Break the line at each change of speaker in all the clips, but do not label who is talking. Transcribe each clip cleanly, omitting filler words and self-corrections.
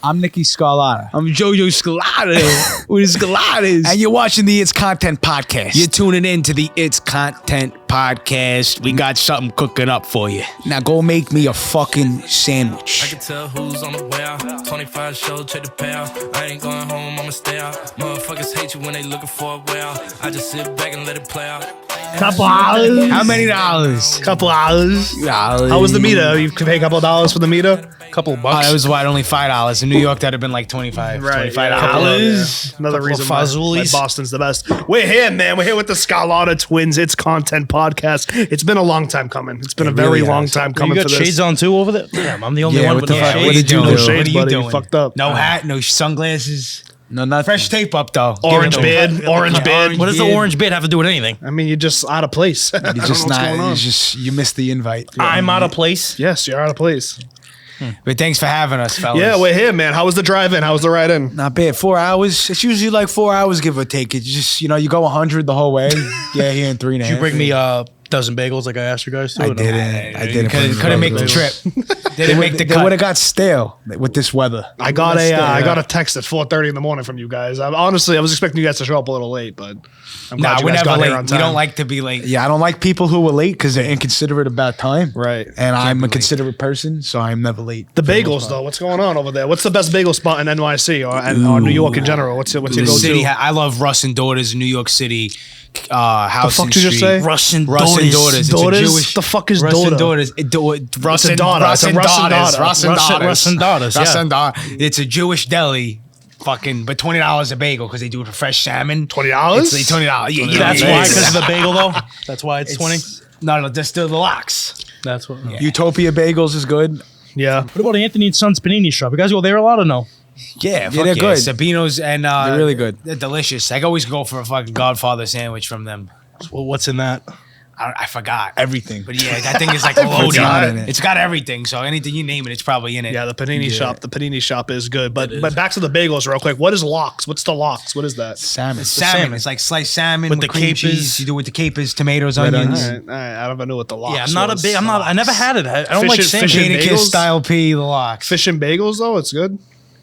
I'm Nicky Scarlotta.
I'm Jojo Scarlotta with the Scarlottas.
And you're watching the It's Content Podcast.
You're tuning in to the It's Content Podcast. We got something cooking up for you.
Now go make me a fucking sandwich.
I can tell who's on the way out. 25 show, check the payout. I ain't going home, I'ma stay out. Motherfuckers hate you when they looking for a way out. I just sit back and let it play out.
Couple hours.
How many dollars?
Couple hours. How was the meter? You could pay a couple of dollars for the meter? Couple of bucks.
It was what, only $5. In New York, that'd have been like $25.
Right,
$25.
Yeah. Another reason why Boston's the best. We're here, man. We're here with the Scarlotta twins. It's Content Podcast. It's been a long time coming. It's been a very long time coming
you
for
got
this.
shades on too over there? Damn, I'm the only one with no shades.
What are you doing?
No shades,
What are you
buddy.
doing?
You fucked up.
No hat, no sunglasses.
No, not
Fresh tape up though.
Orange beard. Orange beard.
What does the orange beard have to do with anything?
I mean, you're just out of place.
You're just not. You missed the invite.
I'm out of place.
Yes, you're out of place.
But thanks for having us, fellas.
Yeah, we're here, man. How was the drive-in? How was the ride-in?
Not bad. 4 hours. It's usually like 4 hours, give or take. It's just, you go 100 the whole way. Yeah, here in 3.5.
Did you bring me a dozen bagels like I asked you guys to?
I didn't.
Couldn't make the trip. Didn't make the cut.
They would have got stale with this weather.
I got a text at 4:30 in the morning from you guys. I was expecting you guys to show up a little late, but I'm glad you
we're
guys
never
got
late.
here on time.
We don't like to be late.
Yeah, I don't like people who are late because they're inconsiderate about time.
Right.
And I'm a considerate person, so I'm never late.
The bagels, though. What's going on over there? What's the best bagel spot in NYC or New York in general? What's your go-to?
I love Russ and Daughters in New York City. House
fuck
and
did you just
Street.
say?
Russ and
Russ and Daughters.
Daughters?
It's a Jewish.
The fuck is
Russ
daughter?
and Daughters. Russ and
daughter.
Russ and
Russ and
Daughters.
daughter.
Russ and Daughters.
Russ and Daughters,
Russ
yeah.
and Daughters. It's a Jewish deli. Fucking, but $20 a bagel because they do it for fresh salmon.
$20?
It's like $20. Yeah,
That's why, because of the bagel though. That's why it's 20.
No, just the locks.
That's what. Yeah.
Utopia Bagels is good.
Yeah.
What about Anthony and Son's Panini Shop? You guys go there a lot or no?
Yeah,
they're good.
Sabino's and
They're really good.
They're delicious. I always go for a fucking Godfather sandwich from them.
Well, what's in that?
I forgot
Everything.
but yeah, that thing is like loaded.
forgot in it.
It's got everything. So anything you name it, it's probably in it.
Yeah, the panini shop. The panini shop is good. But back to the bagels real quick. What is lox? What's the lox? What is that?
Salmon.
It's salmon. It's like sliced salmon
With
with
the
cream
capers.
cheese. You do it with the capers, tomatoes,
Red
onions.
onions.
All right. I never knew what the lox
Yeah, I'm not
was.
a big. I never had it. I don't like
Fish and-
salmon.
fish and
Jadakiss
bagels?
style P, the locks.
Fish and bagels, though? It's good.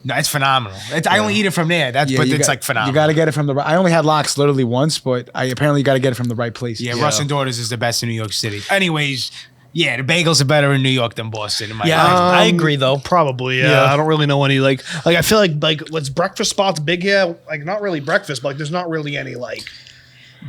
No, it's phenomenal. I only eat it from there. But it's like phenomenal.
You got to get it from the. I only had lox literally once, but I apparently got to get it from the right place.
Yeah, Russ and Daughters is the best in New York City. Anyways, yeah, the bagels are better in New York than Boston. In my
Yeah,
opinion.
I agree though.
Probably, yeah. I don't really know any, like I feel like what's breakfast spots big here? Like, not really breakfast, but like, there's not really any, like,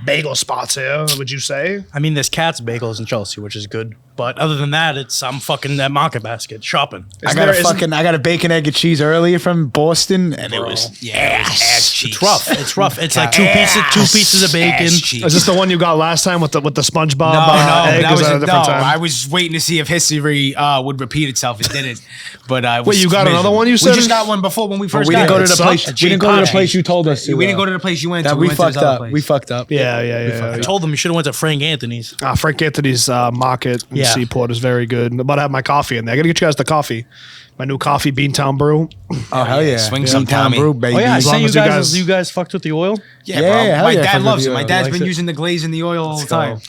bagel spots here, would you say?
I mean, there's Cat's Bagels in Chelsea, which is good. But other than that, I'm fucking at Market Basket shopping.
I got a bacon, egg, and cheese earlier from Boston, and it was
ass cheeks.
It's rough. It's rough. It's like two pieces of bacon.
Is this the one you got last time with the SpongeBob
No,
egg?
that
Is
was
that a different time?
I was waiting to see if history would repeat itself. It didn't. But
Wait, you got another one you said?
We just got one before when we first
we
got
didn't go
it.
to the place. We didn't go to the place you told us to.
We didn't go to the place you went to.
That we
went to
fucked
this other
up.
place.
We fucked up.
Yeah.
I told them you should have went to Frank Anthony's.
Frank Anthony's Market in
Yeah.
Seaport is very good. I'm about to have my coffee in there. I gotta get you guys the coffee. My new coffee, Beantown Brew.
Oh hell yeah!
Swing some
Town
Tommy.
brew, baby.
Oh yeah, I
As long
say you
as you
guys,
guys-
you guys fucked with the oil.
Yeah,
Yeah,
bro.
hell
My
yeah,
dad
fuck
loves
with
it. My
you.
dad's
Likes
been
it.
using the glaze and the oil all the time.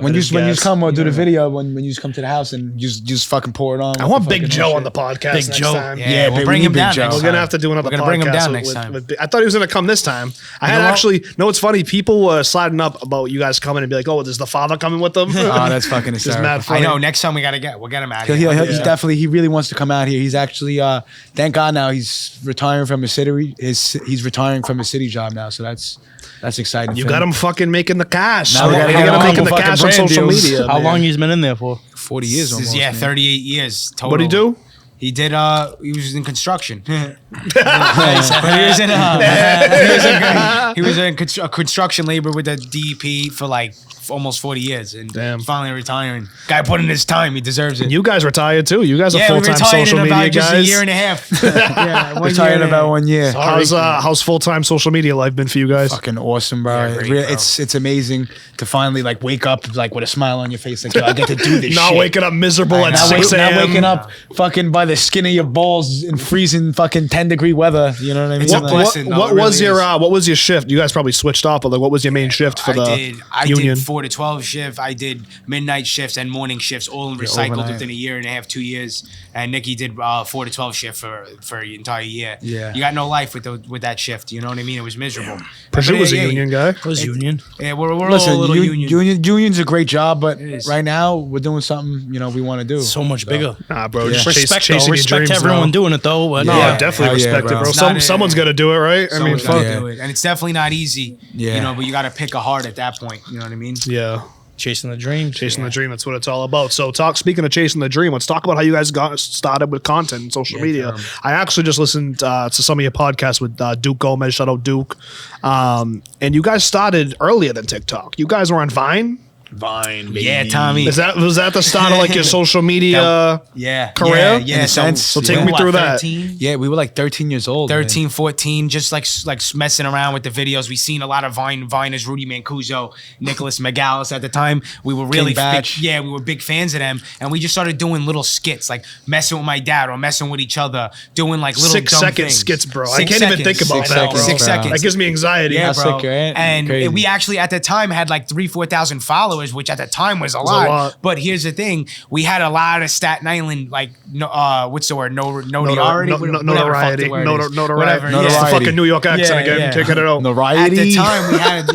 When you come or do the video, when you come to the house and you just fucking pour it on.
I want Big Joe on the podcast
Big
next
Joe.
time.
Yeah, we'll
baby,
bring
we
him
need
down
Big Joe.
next
We're
time.
gonna have to do another
We're
podcast.
gonna bring him down
with-
next time.
I thought he was gonna come this time. I had
know what?
actually. No, it's funny. People were sliding up about you guys coming and be like, "Oh, is the father coming with them?"
Oh, that's fucking
Just
hysterical.
mad
I
funny.
know. Next time we'll get him out.
He's definitely. He really wants to come out here. He's actually. Thank God now he's retiring from his city. He's retiring from his city job now. So that's exciting.
You
for
got
him.
him fucking making the cash.
Now we gotta
You
get
gotta
him
making the
fucking
cash on
brand
social
deals.
media.
How
man.
long he's been in there for?
40 years almost.
Yeah,
man.
38 years total.
What'd he do?
He did. He was in construction. He was in a construction labor with the DEP for like almost 40 years, and
Damn.
finally retiring. Guy put in his time. He deserves it.
You guys retired too. You guys are
yeah, we
full-time
retired
social
in about
media
just
guys.
a year and a half. Yeah, 1
Retired
year
in
and
about
a-
1 year.
How's full-time social media life been for you guys?
Fucking awesome, bro.
Yeah, great, bro.
It's amazing to finally like wake up like with a smile on your face, like yo, I get to do this.
Not
shit.
waking up miserable at
Not
6
not
a.m.
waking up fucking by by the skin of your balls in freezing fucking 10-degree weather. You know what I mean?
It's a
Like,
blessing. No,
what
it really
was your
is.
what was your shift? You guys probably switched off, but like, what was your main shift for
I
union?
did 4 to 12 shift. I did midnight shifts and morning shifts, all recycled
overnight.
within a year and a half, 2 years. And Nicky did 4 to 12 shift for an entire year.
Yeah.
You got no life with that shift. You know what I mean? It was miserable.
Pursuit was a
Yeah,
union guy.
It was union.
Yeah, we're all a
listen,
little union.
union's a great job, but
is.
right now we're doing something we want to do.
So much bigger.
Nah, bro.
Yeah.
Just
Respect,
chasing
though.
your
Respect
dreams
to everyone
now.
doing it, though. But
No,
Yeah.
I definitely
Hell yeah,
respect it,
bro.
bro.
It's not
Someone's got to do it, right? I mean,
Someone's gotta
fuck.
do it. And it's definitely not easy.
Yeah.
You know, but you got to pick a heart at that point. You know what I mean?
Yeah.
chasing the dream.
Chasing the dream, that's what it's all about. So speaking of chasing the dream, let's talk about how you guys got started with content and social media. I actually just listened to some of your podcasts with Duke Gomez, shout out Duke. And you guys started earlier than TikTok. You guys were on Vine?
Vine, baby.
Yeah, Tommy.
Was that the start of like your social media
Yeah.
career?
Yeah.
In a sense.
So take me through that.
13?
Yeah, we were like 13 years old. man.
13, 14, just like messing around with the videos. We seen a lot of Viners, Rudy Mancuso, Nicholas Megalis at the time. We were really
King Batch.
we were big fans of them, and we just started doing little skits, like messing with my dad or messing with each other, doing like little
6
dumb
second
things.
skits, bro. I
6
can't even think
seconds.
about
6
that, bro.
seconds,
6
bro.
seconds.
That gives me anxiety.
Yeah,
That's
bro.
sick, right?
And
Crazy.
we actually at the time had like 3,000-4,000 followers, which at the time was a lot.
lot.
But here's the thing: we had a lot of Staten Island, like what's the word? Notoriety.
Notoriety.
Whatever.
Notoriety.
Yeah.
It's the fucking New York accent
Yeah,
again.
yeah.
Kicking it out.
At
Notoriety.
the time, we had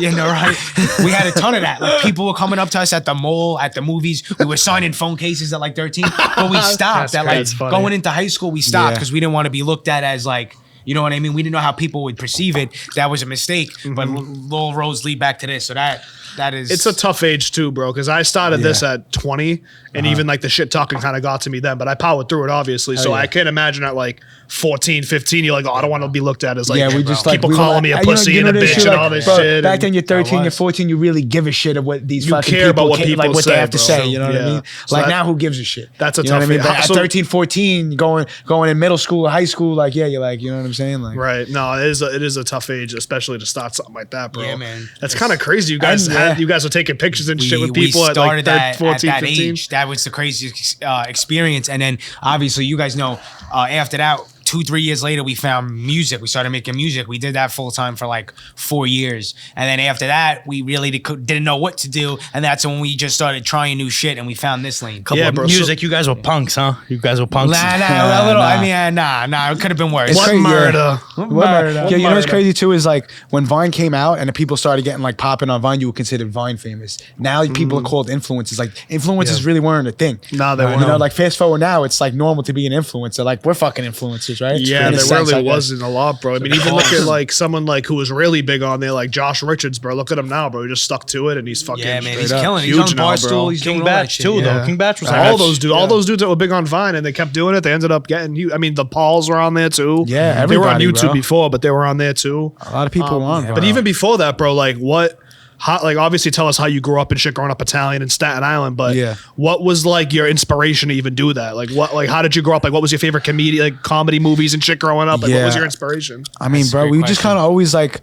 we had a ton of that. Like people were coming up to us at the mall, at the movies. We were signing phone cases at like 13, but we stopped. At like
That's funny.
going into high school, we stopped
Yeah.
because we didn't want to be looked at as like. You know what I mean? We didn't know how people would perceive it. That was a mistake. But all roads lead back to this. So that is.
It's a tough age too, bro, because I started this at 20, and even like the shit talking kind of got to me then, but I powered through it, obviously. So
yeah.
I can't imagine at like 14, 15, you're like, oh, I don't want to be looked at as like,
Yeah, we just like
people
we were
calling
like-
me a
you know-
pussy
you know
and a
this
bitch
shit,
and
like,
all this
bro,
shit.
Back
and-
then, you're 13, you're
was.
14, you really give a shit of what these
You
fucking
care about
people
what
ca-
people
like what
say,
they have to
bro.
say. You know what
Yeah.
I mean?
So
Like
that-
now, who gives a shit?
That's a
you know what I
tough
mean?
age.
But at
So-
13, 14, going in middle school, high school, like yeah, you're like, you know what I'm saying? Like,
Right. No, it is a tough age, especially to start something like that, bro.
Yeah, man.
That's kind of crazy. You guys
And,
you guys were taking pictures and shit with
we
people at like
started that
14,
at that
15.
age. That was the craziest experience. And then obviously, you guys know, after that, 2-3 years later, we found music. We started making music. We did that full time for like 4 years. And then after that, we really didn't know what to do. And that's when we just started trying new shit. And we found this lane.
Couple
Yeah,
of
bro,
music. You guys were punks, huh? You guys were punks.
Nah, a little.
Nah.
I mean, nah. It could have been worse.
What
crazy, yeah.
murder?
Yeah, you know what's
murder?
crazy too is like when Vine came out and the people started getting like popping on Vine, you were considered Vine famous. Now people are called influencers. Like influencers really weren't a thing.
No, they
You know,
weren't.
like fast forward now, it's like normal to be an influencer. Like we're fucking influencers, right?
Yeah,
In a
there
sense, I
really
guess.
wasn't a lot, bro. I mean, even look at like someone like who was really big on there, like Josh Richards, bro. Look at him now, bro. He just stuck to it, and he's fucking
Yeah, man. He's
straight up.
killing it. He's
Huge
on
now, bro.
Barstool. He's doing
King
all that
Batch
shit,
too,
yeah.
though. King Batch was
all those dudes that were big on Vine and they kept doing it. They ended up getting you. I mean, the Pauls were on there too.
Yeah,
they were on
everybody,
YouTube
bro.
before, but they were on there too.
A lot of people were on.
But
bro.
even before that, bro, like what? Like obviously tell us how you grew up and shit growing up Italian in Staten Island, but
Yeah.
what was like your inspiration to even do that? Like how did you grow up? Like what was your favorite comedy movies and shit growing up? Like what was
Yeah.
your inspiration?
I mean,
That's a
bro,
great
we just
question.
kind of always like,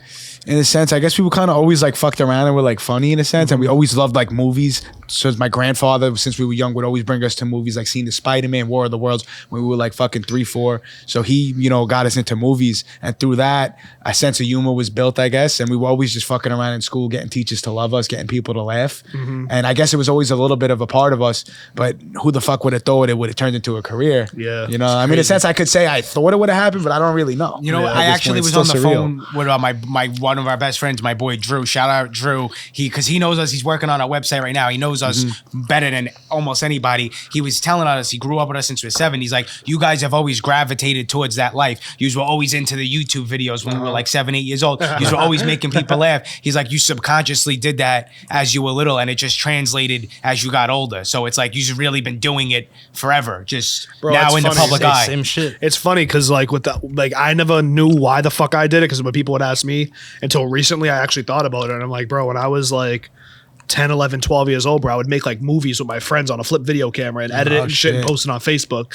in a sense, I guess we were kind of always like fucked around and were like funny in a sense, and we always loved like movies. So my grandfather, since we were young, would always bring us to movies, like seeing the Spider-Man, War of the Worlds, when we were like fucking 3, 4. So he, got us into movies, and through that, a sense of humor was built, I guess, and we were always just fucking around in school, getting teachers to love us, getting people to laugh, and I guess it was always a little bit of a part of us. But who the fuck would have thought it would have turned into a career?
Yeah,
I mean, in a sense, I could say I thought it would have happened, but I don't really know.
You know,
At
I
this
actually
point,
was
it's
on the
still
phone with my one of our best friends, my boy Drew. Shout out Drew. Because he knows us. He's working on our website right now. He knows us better than almost anybody. He was telling us, he grew up with us since we were 7. He's like, you guys have always gravitated towards that life. You were always into the YouTube videos when we were like 7, 8 years old. You were always making people laugh. He's like, you subconsciously did that as you were little, and it just translated as you got older. So it's like you've really been doing it forever, just
Bro,
now
that's
in the
funny.
public eye.
Same shit.
It's funny because like I never knew why the fuck I did it, because when people would ask me until recently, I actually thought about it, and I'm like, bro, when I was like 10, 11, 12 years old, bro, I would make like movies with my friends on a flip video camera and edit it and shit and post it on Facebook.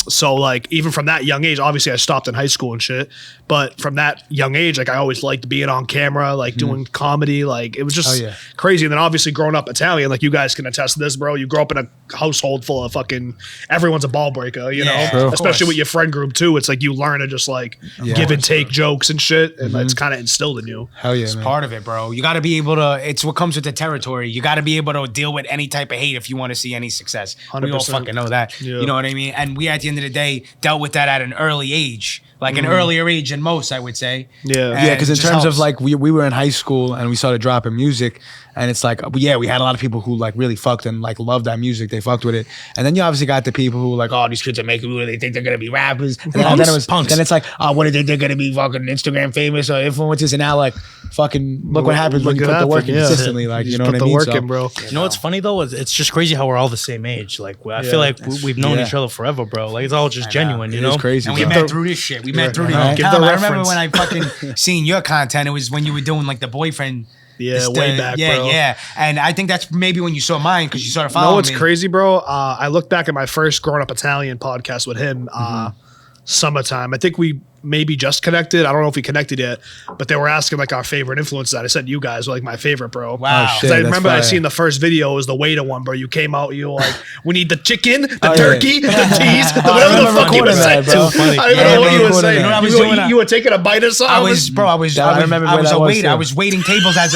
So like even from that young age, obviously I stopped in high school and shit, but from that young age, like I always liked being on camera, like doing comedy. Like it was just crazy. And then obviously growing up Italian, like you guys can attest to this, bro. You grow up in a household full of fucking, everyone's a ball breaker, you know,
True.
especially with your friend group too. It's like you learn to just like give and take jokes and shit. And it's kind of instilled in you.
Hell yeah,
It's
man.
part of it, bro. You got to be able to. It's what comes with the territory. You got to be able to deal with any type of hate if you want to see any success. We all
100%.
fucking know that.
Yeah.
You know what I mean? And we, at the end of the day, dealt with that at an early age, like an earlier age than most, I would say.
Yeah.
And
Yeah, because in
it just
terms
helps.
of like we were in high school and we started dropping music, and it's like we had a lot of people who like really fucked and like loved that music. They fucked with it, and then you obviously got the people who like, oh, these kids are making music. They think they're gonna be rappers, and then it's like, oh, what do they think they're gonna be fucking Instagram famous or influencers? And now like fucking look what happens when you put the work in consistently. Like you know what I
put
mean?
the work in, bro.
You know what's funny though? It's just crazy how we're all the same age. Like I feel like we've known each other forever, bro. Like it's all just genuine, you
It
know?
is crazy.
And we
bro.
met through this shit. We met through the
Right.
Give
time.
the
I remember
reference.
when I fucking seen your content. It was when you were doing like the boyfriend.
Yeah, way back,
yeah,
bro.
Yeah. And I think that's maybe when you saw mine because you started
You know
following
what's
me.
crazy, bro? I look back at my first Growing Up Italian podcast with him, summertime. I think we maybe just connected. I don't know if we connected yet, but they were asking like our favorite influences. I said you guys were like my favorite, bro.
Wow.
Oh, shit.
Because I
that's
remember I
fire.
seen the first video, it was the waiter one, bro. You came out, you were like, we need the chicken, the
Oh, yeah.
turkey, the teas,
I
whatever the
remember
fuck you were
recording
saying.
that, bro.
I don't even
Yeah,
know what
bro,
you were
recording
saying.
that.
I was
You were-
doing that.
you were taking a bite or something?
I was
I remember where that
a
was,
waiter.
too.
I was waiting tables at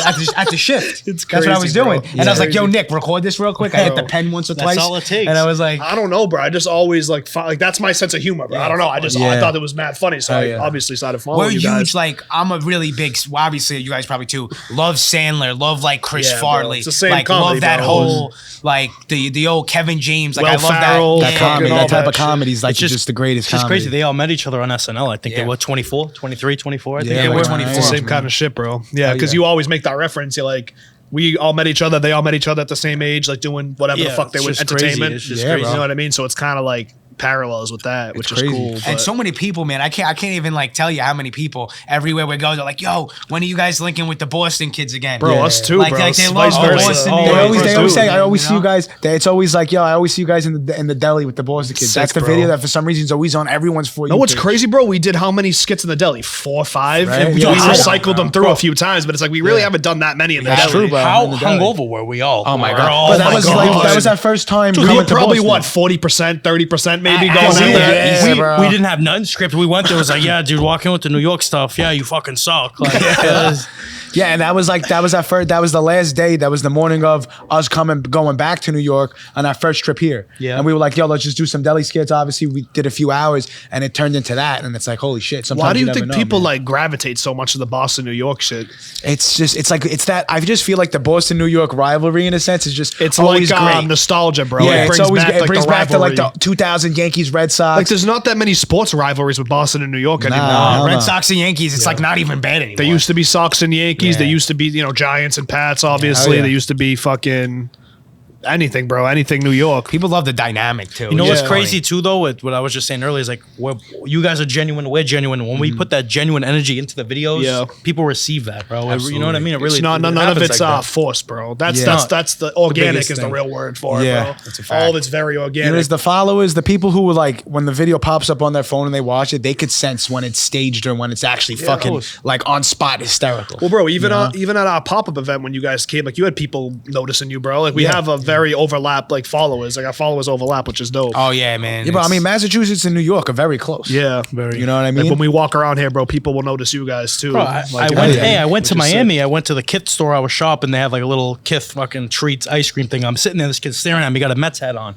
the shift.
It's
That's what I
crazy,
was
bro.
doing.
Yeah.
And I was like, yo,
Crazy.
Nick, record this real quick. I hit the pen once or
That's
twice.
all it takes.
And I was like,
I don't know, bro. I just always like that's my sense of humor, bro. I don't know. I
Yeah.
thought it was mad funny, so
Oh,
I
yeah.
obviously started
we're
following you
huge.
guys.
Like, I'm a really big, well, obviously, you guys probably too, love Sandler, love like Chris
Yeah, bro.
Farley.
It's the same
like,
comedy,
love that
bro.
whole, like, the old Kevin James. Like,
Will
I love
Ferrell,
that.
That comedy,
all
that type
that
of
shit.
comedy is like
It's
just the greatest
It's just
comedy.
crazy. They all met each other on SNL. I think they
Yeah.
were 24, 23, 24. I think
Yeah,
they
we're
were.
24.
It's the same
man.
kind of shit, bro. Yeah, because
yeah.
you always make that reference. You're like, we all met each other. They all met each other at the same age, like doing whatever the
Yeah,
fuck they
it's
were,
just crazy.
entertainment.
It's just
Yeah,
crazy.
You know what I mean? So it's kind of like parallels with that, which is
crazy.
cool.
And
but-
so many people, man. I can't even like tell you how many people everywhere we go. They're like, "Yo, when are you guys linking with the Boston kids again?"
bro, us too,
Like,
bro.
like, they
It's
love
vice versa.
Boston.
Oh,
They
yeah,
always,
of
they
course,
always
dude.
say, I always
You
see you
know?
guys. It's always like, yo, I always see you guys in the deli with the Boston kids.
Sick,
That's the
bro.
video that for some reason is always on everyone's for you.
No, what's
page.
crazy, bro? We did how many skits in the deli? 4 or 5?
Right?
And we
Yeah.
recycled them through a few times, but it's like we really haven't done that many in the
That's
deli.
true, bro.
How
In the deli.
hungover were we all?
Oh my
We're
god!
all-
But that
my
was
God.
like that was our first time
Dude,
coming
you're
to
probably
Boston.
what, 40%, 30% maybe
I-
going
I
out
see
there.
that.
Yeah, bro.
We didn't have nothing scripted. We went there. It was like, yeah, dude, walk in with the New York stuff. Yeah, you fucking suck. Like,
Yeah, and that was our first. That was the last day. That was the morning of us going back to New York on our first trip here.
Yeah.
and we were like, yo, let's just do some deli skits. Obviously, we did a few hours, and it turned into that. And it's like, holy shit! Sometimes
Why do you
never
think
know,
people
man.
like gravitate so much to the Boston, New York shit?
It's just, it's like, it's that. I just feel like the Boston New York rivalry in a sense is just
It's
always
like
great.
nostalgia, bro.
Yeah,
it brings
it's always
back,
it
like,
brings
the
back to like the
rivalry.
2000 Yankees Red Sox.
Like, there's not that many sports rivalries with Boston and New York anymore.
hell
Red
no.
Sox and Yankees. It's like not even bad anymore.
They used to be Sox and Yankees.
Yeah.
They used to be, Giants and Pats, obviously.
yeah.
They used to be fucking anything, bro. Anything New York.
People love the dynamic too.
You know what's
Yeah.
crazy too, though? With what I was just saying earlier is like, you guys are genuine, we're genuine. When we put that genuine energy into the videos,
Yeah.
people receive that, bro. You know what I mean? It really
It's not, none of
happens
it's
like that.
forced, bro. That's
Yeah.
that's the organic
biggest
is the
thing.
real word for it,
Yeah,
bro.
that's a fact.
All of it's very organic.
There's the followers, the people who were like, when the video pops up on their phone and they watch it, they could sense when it's staged or when it's actually fucking
course.
like on spot hysterical.
Well, bro, even at our pop-up event when you guys came, like you had people noticing you, bro. Like we
Yeah.
have a very overlap, like followers. Like our followers overlap, which is dope.
Oh yeah, man.
Yeah, but I
It's-
mean, Massachusetts and New York are very close.
Yeah,
You know what I
Like
mean?
when we walk around here, bro, people will notice you guys too.
Bro,
Like,
I went to
which is
Miami. I went to the Kith store. I was shopping. They have like a little Kith fucking treats ice cream thing. I'm sitting there. This kid's staring at me. Got a Mets hat on,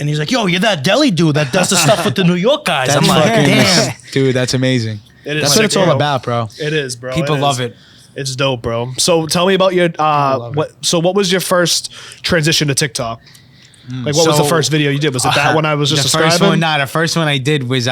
and he's like, "Yo, you're that deli dude that does the stuff with the New York guys."
That's
I'm like,
fucking,
"Damn."
dude, that's amazing.
It is
That's
sick,
what it's all
bro.
about, bro.
It is, bro.
People love it.
It's dope, bro. So tell me about your what was your first transition to TikTok? Like what was the
So,
first video you did? Was it that one I was just
the
describing?
first one? Nah, the first one I did was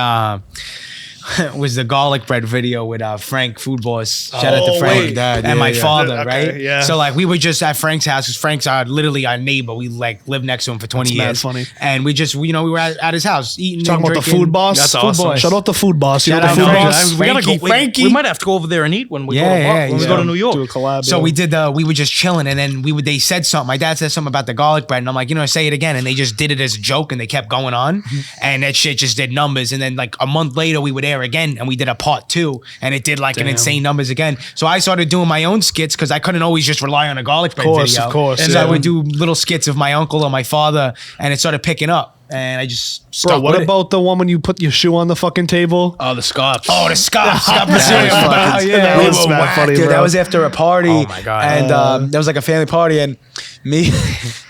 was the garlic bread video with Frank, Food Boss. Shout out to
Oh,
Frank
wait.
Dad,
and
yeah,
my
yeah.
father,
Okay,
right?
yeah.
So like we were just at Frank's house because Frank's literally our neighbor. We like lived next to him for 20
That's mad
years.
funny.
And we just, we were at his house eating.
Talking
and
about the
drinking.
food boss.
That's
Food
awesome.
Boss.
Shout out the food boss. You
Shout
know
out
the
to
food
Frank.
boss.
We gotta go.
Frankie.
We might have to go over there and eat when we
Yeah,
go to,
yeah.
New York.
Do a collab.
So
yeah.
we did we were just chilling, and then they said something. My dad said something about the garlic bread, and I'm like, say it again. And they just did it as a joke, and they kept going on, and that shit just did numbers. And then like a month later, we were there again, and we did a part 2, and it did like an insane numbers again. So I started doing my own skits because I couldn't always just rely on a garlic bread video.
Of course,
And
yeah.
so I would do little skits of my uncle or my father, and it started picking up. And I just
Bro,
stuck
what
with
about the one when you put your shoe on the fucking table?
Oh, the Scotch.
Oh, the Scott
That
Brazilian.
was fucking-
Yeah,
that
we
was
were
mad
whacked,
funny,
dude.
bro.
That was after a party.
Oh my God.
And that was like a family party, and me,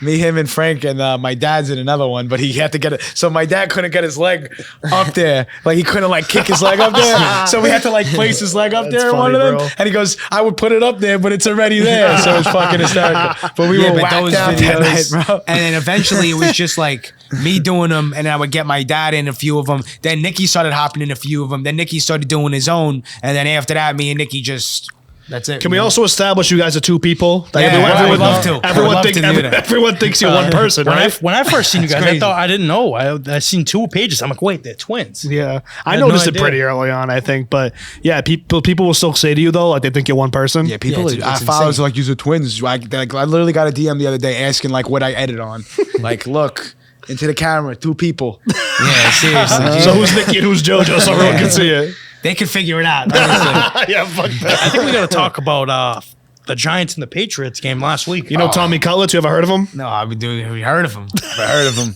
him, and Frank, and my dad's in another one. But he had to get it. So my dad couldn't get his leg up there. Like he couldn't like kick his leg up there. So we had to like place his leg up there in one
funny,
of them.
bro.
And he goes, "I would put it up there, but it's already there." So it's fucking hysterical. But we were whacked out that night, bro.
And then eventually it was just like me doing them, and I would get my dad in a few of them. Then Nicky started hopping in a few of them. Then Nicky started doing his own, and then after that, me and Nicky just. That's it.
Can we also establish you guys are two people? Like,
Yeah, I would love to. I would love to do that.
Everyone thinks you're one person, right?
When I first seen you guys,
crazy.
I didn't know. I seen 2 pages. I'm like, wait, they're twins.
Yeah, I
had
noticed
no
it
idea.
pretty early on, I think. But yeah, people will still say to you though, like they think you're one person.
Yeah, people.
it's
Our
insane.
followers are like, "You're twins." I literally got a DM the other day asking like what I edit on. Like, look into the camera, 2 people.
Yeah, seriously.
So who's Nicky and who's JoJo, so everyone can see it.
They can figure it out. honestly.
Yeah, fuck that.
I think we got to talk about the Giants and the Patriots game last week.
You know Tommy Cutlets? You ever heard of him?
No, I've been doing. We heard of him.
I heard of him.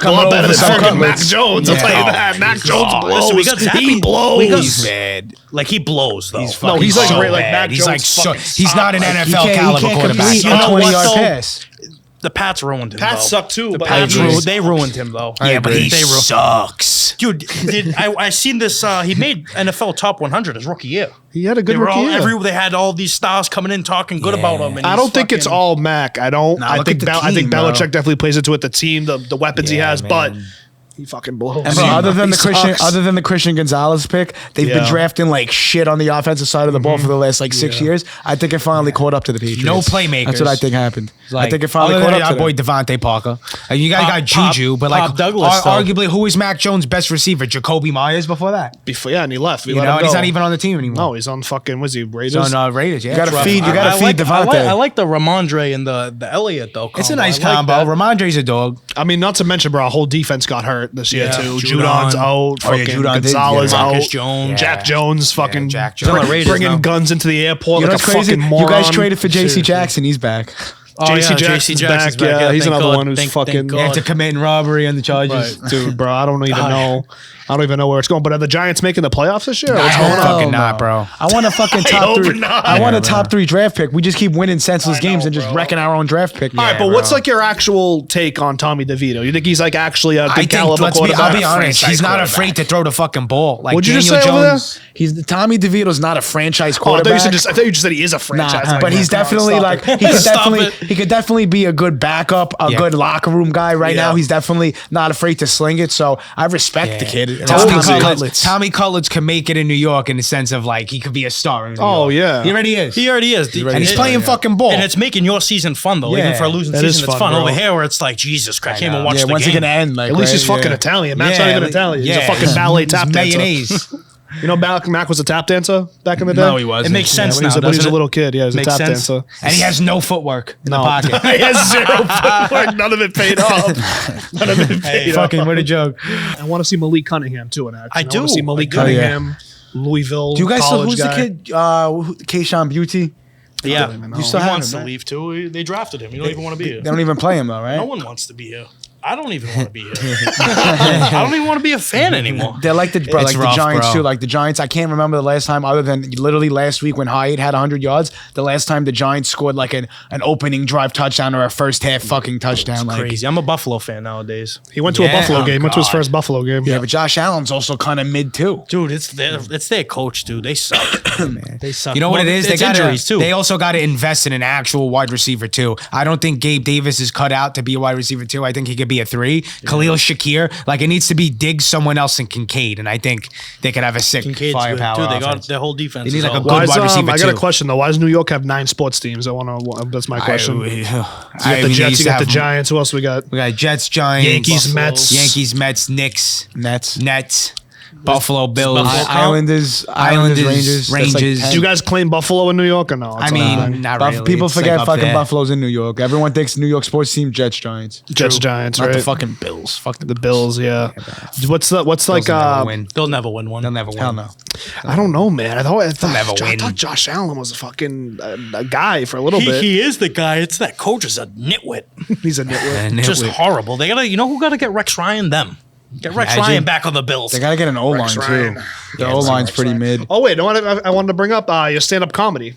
A lot better than
some
fucking Mac
cutlets.
Jones. I'll
Yeah.
tell you
Oh,
that. Mac
he's-
Jones
oh,
blows.
listen, we got Zappy.
He blows.
We got-
He's bad.
Like he blows though.
He's
No,
fucking
he's like
so
great, like
bad.
Mac
He's
Jones
like so.
fucking
He's not an
sucks.
NFL
He
caliber
can't
quarterback.
complete
You know
20
what,
yard
though?
pass.
the Pats ruined him.
Pats
though.
suck too,
The
but
Pats
agree.
they ruined him though.
Yeah, but he
They ru-
sucks.
Dude, I seen this. He made NFL top 100 his rookie year.
he had a good
They were
rookie
all
year.
they had all these stars coming in talking good about him. And
I
he's
don't think it's
fucking-
all Mac. I don't.
Nah,
I
look
think
at the
I think
team, bro.
Belichick definitely plays into it. The team, the weapons he
Yeah,
has,
man.
but he fucking blows.
And bro, other than
He sucks.
the Christian Gonzalez pick, they've been
Yeah.
drafting like shit on the offensive side of the ball for the last like 6 years. I think it finally caught up to the Patriots.
No playmakers.
That's what I think happened. I think it finally
other
caught
than
up
our
to
boy
them.
Devontae Parker. You guys got
Pop-
Juju, but
Pop
like
Douglas, though.
arguably, who was Mac Jones' best receiver? Jacoby Myers before that.
Before, yeah, and he left. We
You
let
know,
him
and he's
go.
not even on the team anymore.
No, he's on fucking. Was he Raiders?
He's on Raiders. Yeah,
You gotta
That's
feed-
rough.
you gotta
I
feed
like,
Devontae.
I like the Ramondre and the Elliott though.
It's a
combo.
nice
I like
combo.
that.
Ramondre's a dog.
I mean, not to mention, bro, our whole defense got hurt this year
Yeah.
too.
Judon.
Judon's out.
Oh, yeah,
Fucking
Judon did,
Gonzalez
yeah.
out.
Marcus Jones.
Jack Jones, fucking
Jack Jones.
He's on the Raiders
bringing
now.
guns into the airport
You know
like
what's
a
crazy?
fucking moron.
You guys traded for J.C.
Seriously.
Jackson. He's back.
Oh,
JC
yeah,
Jackson's
Jackson's
back. Yeah, he's
thank
another
God.
one who's
Thank
fucking-
God.
After committing robbery on the charges.
Dude, bro, I don't even know. I don't even know where it's going. But are the Giants making the playoffs this year?
I
What's going
hope
on?
fucking not, bro.
I want a fucking top
hope
3.
not.
I want
Yeah,
a top 3 draft pick. We just keep winning senseless games and just
bro.
wrecking our own draft pick.
All right, but what's like your actual take on Tommy DeVito? You think he's like actually a
I
good
think,
caliber
I'll
quarterback?
be honest,
Franchise
he's not
quarterback.
afraid to throw the fucking ball. Like
What'd you just
Daniel
say over there?
Jones.
He's Tommy DeVito's not a franchise
Oh, I thought,
quarterback.
I thought you just said he is a franchise.
Nah,
Like,
but he's
come on,
definitely
stop
like
it.
he could definitely be a good backup, a
Yeah.
good locker room guy. Right
Yeah.
now, he's definitely not afraid to sling it. So I respect the kid.
Tommy Cutlets can make it in New York in the sense of like he could be a star. In New
Oh,
York.
yeah.
he already is.
He already is.
and he's playing fucking ball.
And it's making your season fun though.
Yeah.
Even for a losing
That is
season, it's
fun,
fun.
bro.
Over here, where it's like Jesus Christ, I can't even
know.
watch
Yeah,
the
when's
game.
it gonna end? Like,
At least
right?
he's fucking
Yeah.
Italian. Matt's not even Italian. He's a fucking ballet tap dancer.
mayonnaise.
You know, Mac was a tap dancer back in the day.
No, he wasn't.
It makes sense
when he was
now.
when he was
doesn't
a
it?
little kid. Yeah, he was a
Makes
tap
sense.
dancer.
And he has no footwork in the
No.
pocket.
he has zero footwork. None of it paid off. None of it paid off.
Fucking what a joke.
I want to see Malik Cunningham too in action.
I
want
do.
to see Malik
I do.
Cunningham, Louisville.
Do you guys still?
college
Who's
guy.
the kid? Kayshawn Beauty.
Yeah,
You still
he
have
wants
him,
to
right?
leave too. They drafted him. You don't even want to be here.
They don't even play him though, right?
No one wants to be here. I don't even want to be here. I don't even want to be a fan anymore.
They're like the
It's
the
rough,
Giants
bro.
too. Like the Giants, I can't remember the last time, other than literally last week when Hyatt had 100 yards. The last time the Giants scored like an opening drive touchdown or a first half fucking touchdown. Like,
Crazy. I'm a Buffalo fan nowadays.
He went to a
Yeah.
Buffalo
Oh,
game. Went to his
God.
first Buffalo game.
yeah, but Josh Allen's also kind of mid too.
Dude, it's their coach, dude. They suck. They suck.
You know what it is?
It's injuries too.
They also got to invest in an actual wide receiver too. I don't think Gabe Davis is cut out to be a wide receiver too. I think he could be be a 3. Khalil Shakir, like it needs to be Diggs, someone else, and Kincaid, and I think they could have a sick
Kincaid's good
firepower.
too. They got
offense.
their whole defense.
They need
is
like a
all-
good
Why is,
wide receiver
I got a
too.
question though. Why does New York have 9 sports teams? That's my question. You got the Jets, you got the Giants. Who else we got?
We got Jets, Giants,
Yankees,
Buffalo.
Mets.
Yankees, Mets, Knicks,
Nets.
Buffalo Bills,
Buffalo-
Islanders,
Rangers.
That's like 10.
Do you guys claim Buffalo in New York or no?
I
It's
mean,
all-
not
Buff-
really.
people
It's,
forget
like, up
fucking
there.
Buffalo's in New York. Everyone thinks New York sports team, Jets, Giants.
Jets, Giants,
Not
right?
the fucking Bills. Fuck
the Bills, yeah. What's like
Bills will never win.
They'll never win one.
They'll never win.
Hell no.
I don't know, man. I thought
never win.
Josh Allen was a fucking a guy for a little bit.
He is the guy. It's that coach is a nitwit.
He's a nitwit.
And
Just
it-
horrible. They gotta. You know who gotta get Rex Ryan? Them. Get Rex
Imagine.
Ryan back on the Bills.
They gotta get an O line
Rex
too.
Ryan.
The
Yeah,
O line's
Rex
pretty
Ryan.
mid.
Oh wait, you know what I wanted to bring up? Your stand-up comedy.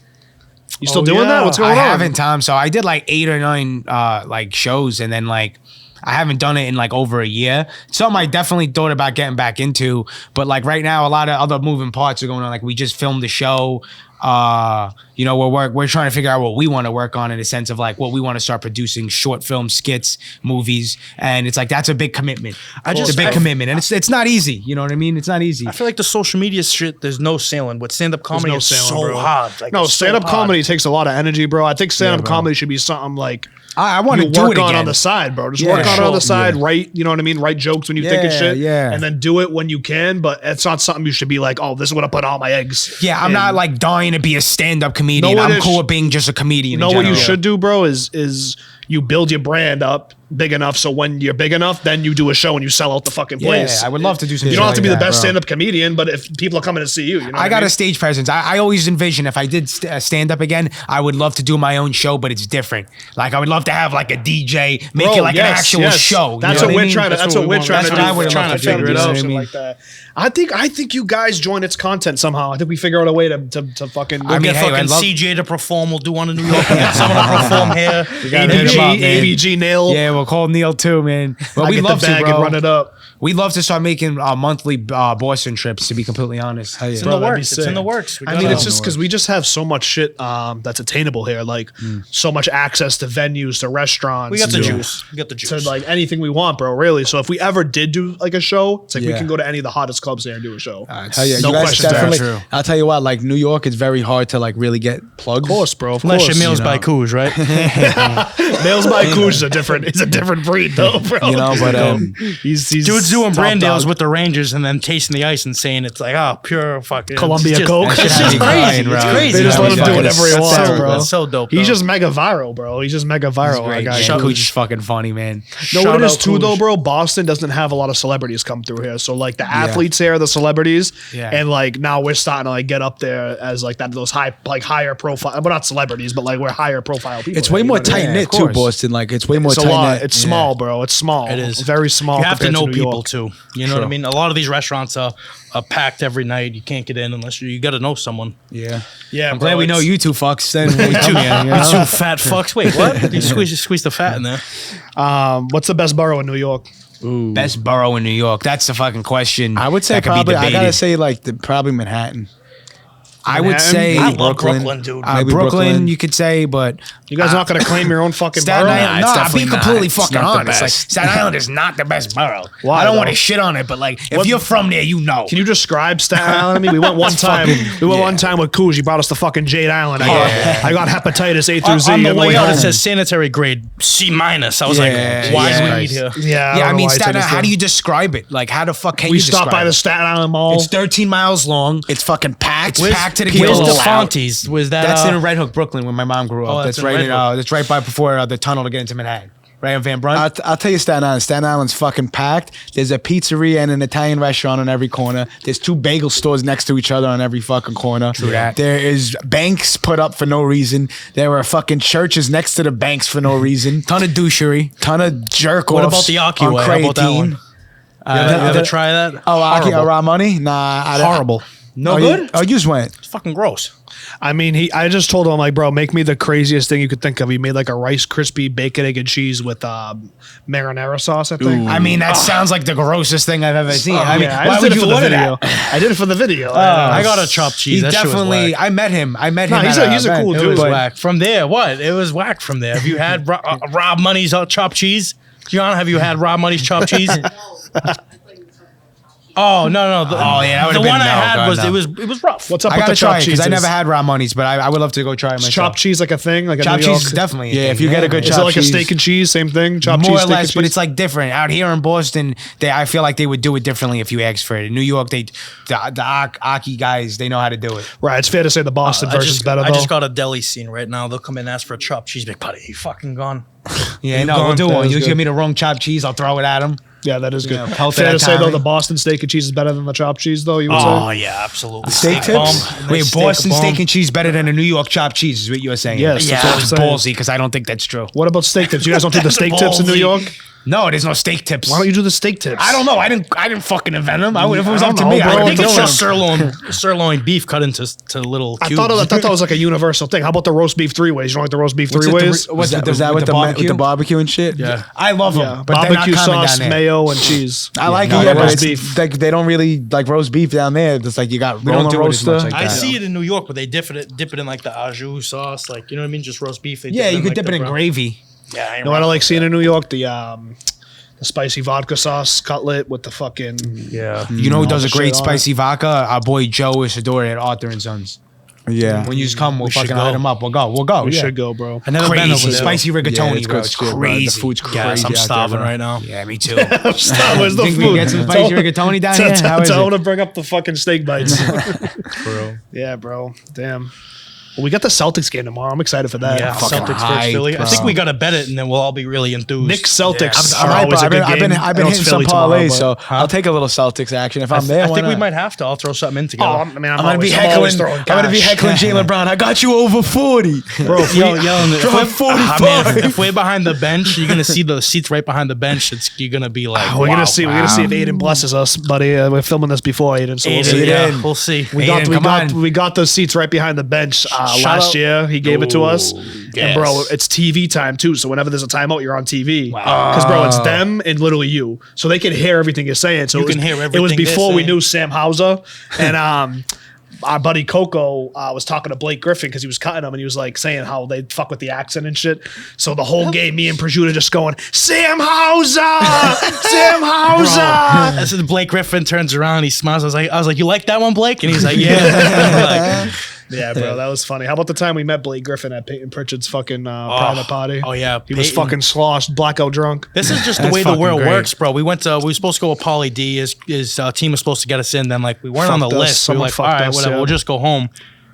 You still
Oh,
doing
yeah.
that? What's going
I
on?
haven't, Tom. So I did like 8 or 9 like shows, and then like I haven't done it in like over a year. Something I definitely thought about getting back into, but like right now, a lot of other moving parts are going on. Like we just filmed the show. You know, we're trying to figure out what we want to work on in the sense of like what we want to start producing: short film skits, movies, and it's like that's a big commitment. It's a big commitment, and it's not easy. You know what I mean? It's not easy.
I feel like the social media shit. There's no sailing. With stand-up comedy,
no
it's
sailing,
so
bro.
hard. Like,
No,
it's so
stand-up
hard.
comedy takes a lot of energy, bro. I think stand-up
bro.
comedy should be something like
I want to
you
do
work
it
on
again.
the side, bro. Just
Yeah,
work on it on the
sure.
side, write, you know what I mean? Write jokes when you think of
Yeah,
shit.
yeah.
And then do it when you can, but it's not something you should be like, oh, this is what I put all my eggs.
Yeah, I'm
in.
not like dying to be a stand-up comedian.
No, what
I'm
is-
cool with being just a comedian.
You know
in
what you
general.
should do, bro, is you build your brand up big enough so when you're big enough, then you do a show and you sell out the fucking place.
Yeah, I would love to do some.
You
shit
don't have to be
like
the
that,
best
bro.
stand-up comedian, but if people are coming to see you, you know
I
what
got
mean?
a stage presence. I always envision if I did stand up again, I would love to do my own show, but it's different. Like I would love to have like a DJ, make
Bro,
it like an
yes,
actual
yes.
show.
That's
you
what
know
we're
I mean?
trying to. That's what we're trying to
That's
do.
what I would
Trying
love
to
to do,
figure it
you know
out,
what I
shit
mean?
like that. I think you guys join its content somehow. I think we figure out a way to fucking.
I mean,
Get
hey, I
fucking
love-
CJ to perform. We'll do one in New York. We'll get someone to perform here.
gotta hit him up, man.
ABG nail.
Yeah, we'll call Neil too, man. But
I
we
get
love
the
to,
bag
bro.
and run it up.
We love to start making monthly Boston trips. To be completely honest,
It's in
Bro,
the
that'd be
works. It's
sick.
in the works. We
I mean,
gotta-
it's just because we just have so much shit that's attainable here, like so much access to venues, to restaurants.
we got the
to-
juice. We got the juice.
To like anything we want, bro. Really. So if we ever did do like a show, it's like we
Yeah.
can go to any of the hottest clubs there and do a show.
Hell yeah,
No
you guys
questions
definitely.
asked.
I'll tell you what, like New York, it's very hard to like really get plugs.
Of course, bro. Of
Unless
course.
your meals
you
by
know.
Coos, right?
Nails by Cooch is a different breed though, bro.
You know, but
he's
Dude's doing
top
brand deals
dog.
with the Rangers and then tasting the ice and saying it's like, oh, pure fucking
Columbia
it's just-
Coke.
It's
That
just
shit had me
crazy.
crying,
It's
bro.
crazy.
They just
Yeah,
let him do
exactly.
whatever he
That's
wants,
so-
bro.
That's so dope.
He's
though.
just mega viral, bro. He's just mega viral. That guy.
Chuck is fucking funny, man.
No,
Shout
what it is
out
too,
Cooch.
though, bro. Boston doesn't have a lot of celebrities come through here. So like the athletes here are the celebrities,
Yeah.
and like now we're starting to like get up there as like that those higher profile. We're not celebrities, but like we're higher profile people.
it's
here,
way
you know
more
what I mean?
tight knit
of
too,
course.
Boston. Like it's way more
It's a
tight
lot.
knit.
It's small, bro. It's small.
It is
very small.
You have to
compared
know
New
people
York.
too. You know what I mean? A lot of these restaurants are packed every night. You can't get in unless you got to know someone.
Yeah.
Yeah,
I'm glad we know you two fucks. Then we come here, you
You
know?
two fat fucks. Wait, what? You squeeze the fat in there.
What's the best borough in New York?
Best borough in New York. That's the fucking question.
I would say
that could be
probably. I gotta
debated.
say like probably Manhattan.
I would say
I love Brooklyn, dude.
Maybe
Brooklyn, you could say, but
You guys not gonna claim your own fucking
Staten
borough?
Island.
it's
No, I'll
definitely
be
not.
completely
It's
fucking
not the
honest. Like
best.
Staten Island is not the best borough.
Why,
I don't want
though?
to shit on it, but like if
What-
you're from there, you know.
Can you describe Staten Island to me? We went one time. We went one time with Coos. He brought us to fucking Jade Island. I got hepatitis A through Z.
On the
on
way out, it
home.
says sanitary grade C minus. I was
Yeah,
like, why
yeah.
do we eat here?
Yeah,
Yeah, I
don't know
mean
why he
Staten
took us
Island. How
there.
do you describe it? Like how the fuck can
We
you
stopped by
describe
the
it?
Staten Island Mall.
It's 13 miles long.
It's fucking packed.
It's packed to the
Where's
gills.
the Fonties? Was that
That's in Red Hook, Brooklyn, where my mom grew
Oh,
up.
that's
That's
in
right.
Red Hook.
That's right by before the tunnel to get into Manhattan. Right on Van Brunt.
I'll tell you Staten Island. Staten Island's fucking packed. There's a pizzeria and an Italian restaurant on every corner. There's 2 bagel stores next to each other on every fucking corner. True
that.
There is banks put up for no reason. There are fucking churches next to the banks for no reason.
Ton of douchery.
Ton of jerk
What
offs
about the Aki
on
way? How about that
creatine.
one? You ever try that?
Oh, Aki
Horrible.
Ramani? Nah,
Horrible.
No
Oh,
good.
You just went.
It's fucking gross.
I mean, I just told him like, bro, make me the craziest thing you could think of. He made like a Rice Krispie bacon, egg, and cheese with marinara sauce. I think.
I mean, that sounds like the grossest thing I've ever seen. I mean,
Yeah, I
why
just
would
did it
you
for the
order
video.
that?
I did it for the video.
I got a chopped cheese.
He
That shit was
definitely.
whack.
I met him.
No, he's
at
a cool
event.
dude.
It was
but-
whack. From there, what? It was whack from there. Have you had Rob Money's chopped cheese? Gianna, have you had Rob Money's chopped cheese? Oh no! The one I had was it was rough.
What's up
I
with
gotta
the
try
chopped
it because
cheese?
I never had Ramoni's, but I would love to go try it
Is
myself.
chopped cheese like a thing? Like a
Chopped
New York?
cheese is definitely a
Yeah,
thing,
if you get a good
Is it
chopped
like
cheese,
a steak and cheese? Same thing? Chopped
more
cheese,
or
steak
less,
and
but
cheese?
it's like different. Out here in Boston, I feel like they would do it differently if you asked for it. In New York, the Aki guys, they know how to do it.
Right, it's fair to say the Boston version is better, though.
I just got a deli scene right now. They'll come in and ask for a chopped cheese. Big buddy, you fucking gone.
Yeah,
You
no, we'll
gone?
do
That
one.
is
You
good.
give me the wrong chopped cheese, I'll throw it at them.
Yeah, that is good.
Yeah, pelt
Fair
it
to
at
say, though,
Tommy.
the Boston steak and cheese is better than the chopped cheese, though, you would
Oh
say?
yeah, absolutely.
Steak tips?
bomb.
Wait,
Nice
Boston
bomb.
steak and cheese better than a New York chopped cheese is what you were saying?
Yes,
that's
yeah,
what
it's
I'm saying.
ballsy because I don't think that's true.
What about steak tips? You guys don't do the steak tips in New
Ballsy.
York?
No, there's no steak tips.
Why don't you do the steak tips?
I don't know. I didn't fucking invent them. If it was
I
up
don't
to me,
know,
I
bro.
would
I
be
think
doing
it's
them.
just sirloin beef cut into little
I
cubes.
thought that was like a universal thing. How about the roast beef three ways? You don't like the roast beef three ways?
What's
was that with the barbecue and shit?
Yeah.
I love them,
Yeah,
but they're not
barbecue
common
sauce,
down there.
mayo, and cheese.
I like
no,
it, yeah,
the
but
roast
it's
beef.
like they don't really like roast beef down there. It's like you got
We don't
rolling
do it as much
roaster.
like
I
that.
see it in New York where they dip it in like the au jus sauce, like you know what I mean, just roast beef. They
Yeah, you could
like
dip
the
it in
brown-
gravy.
Yeah,
You know what I like seeing in New York? The spicy vodka sauce cutlet with the fucking...
Yeah,
You know who does a
the shit
great
on
spicy vodka? Our boy Joe Isadora at Arthur and Sons.
Yeah.
When you come, we'll
should
fucking
go.
hit him up. We'll go.
We
yeah.
should go, bro.
I never been over
Crazy
there.
spicy rigatoni,
it's
bro.
good
It's
shit, bro.
crazy.
The food's crazy.
Yes, I'm
out there,
starving
bro.
right now.
Yeah, me too.
Where's the
Think we
food?
get some spicy rigatoni down here? How is
Tell him
it?
to bring up the fucking steak bites.
Bro.
Yeah, bro. Damn. Well, we got the Celtics game tomorrow. I'm excited for that.
Yeah,
fucking
Celtics
hype,
versus Philly. I
bro.
think we gotta bet it, and then we'll all be really enthused.
Knicks Celtics
I
are
might,
always
bro.
a good game.
I've
I
been
know it's
hitting some
Philly tomorrow,
parlays, so
but-
I'll take a little Celtics action if I'm
I
there. why
think we
not?
might have to. I'll throw something in together.
Oh, I mean,
I'm gonna be heckling.
always
I'm gonna be
cash.
heckling Jaylen Brown. I got you over 40,
Bro, if we,
Yelling it.
Drop
If we're-
45.
if we're behind the bench, you're gonna see the seats right behind the bench. You're gonna be like,
we're
wow.
gonna see. We're gonna see if Aiden blesses us, buddy. We're filming this before Aiden, so we'll
Aiden,
see.
yeah,
Aiden.
we'll see.
Aiden, come
We got those seats right behind the bench
Shout
last
out-
year. He gave it to us,
yes.
and bro, it's TV time too. So whenever there's a timeout, you're on TV. Because bro, it's them and literally you, so they can hear everything you're saying. So
You
it was,
can hear
It was
everything they're
before we
saying.
knew Sam Hauser, and our buddy Coco was talking to Blake Griffin because he was cutting him, and he was like saying how they fuck with the accent and shit. So the whole game, me and Prosciutto just going, Sam Hauser, Sam Hauser.
As Blake Griffin turns around, he smiles. I was like, you like that one, Blake? And he's like, yeah. Like,
Yeah, bro, that was funny. How about the time we met Blake Griffin at Peyton Pritchard's fucking private party?
oh, yeah,
he was
Peyton.
fucking sloshed, blackout drunk.
this is just the
That's
way the
fucking
world
great.
works, bro. We were supposed to go with Pauly D. His team was supposed to get us in. Then like we weren't on the
Fucked us.
list. We were
Someone
like, all
fucked
right,
us,
whatever.
yeah.
We'll just go home.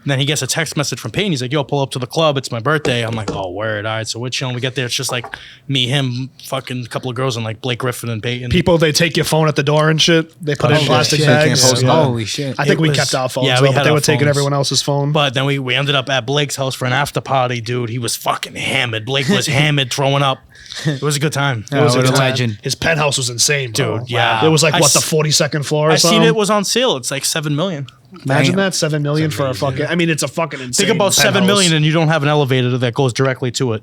And then he gets a text message from Payne. He's like, yo, pull up to the club. It's my birthday. I'm like, oh, word. All right. So we're chilling. We get there. It's just like me, him, fucking couple of girls, and like Blake Griffin and Peyton.
People, they take your phone at the door and shit. They put it in
shit.
plastic
Shit,
bags.
can't post
Yeah.
Holy shit.
I think
It
we
was-
kept our phones,
yeah,
though,
we
but
had
they
our
were taking
phones.
everyone else's phone.
But then we ended up at Blake's house for an after party, dude. He was fucking hammered. Blake was hammered, throwing up. It was a good time. It was a
what
good
a
time.
legend.
His penthouse was insane, bro.
Dude, yeah.
It was like,
I
what, the
s-
42nd floor or
I
something?
seen it was on sale. It's like $7 million.
Imagine that, 7 million for a fucking, I mean, it's a fucking insane
Think about $7
penthouse.
million and you don't have an elevator that goes directly to it.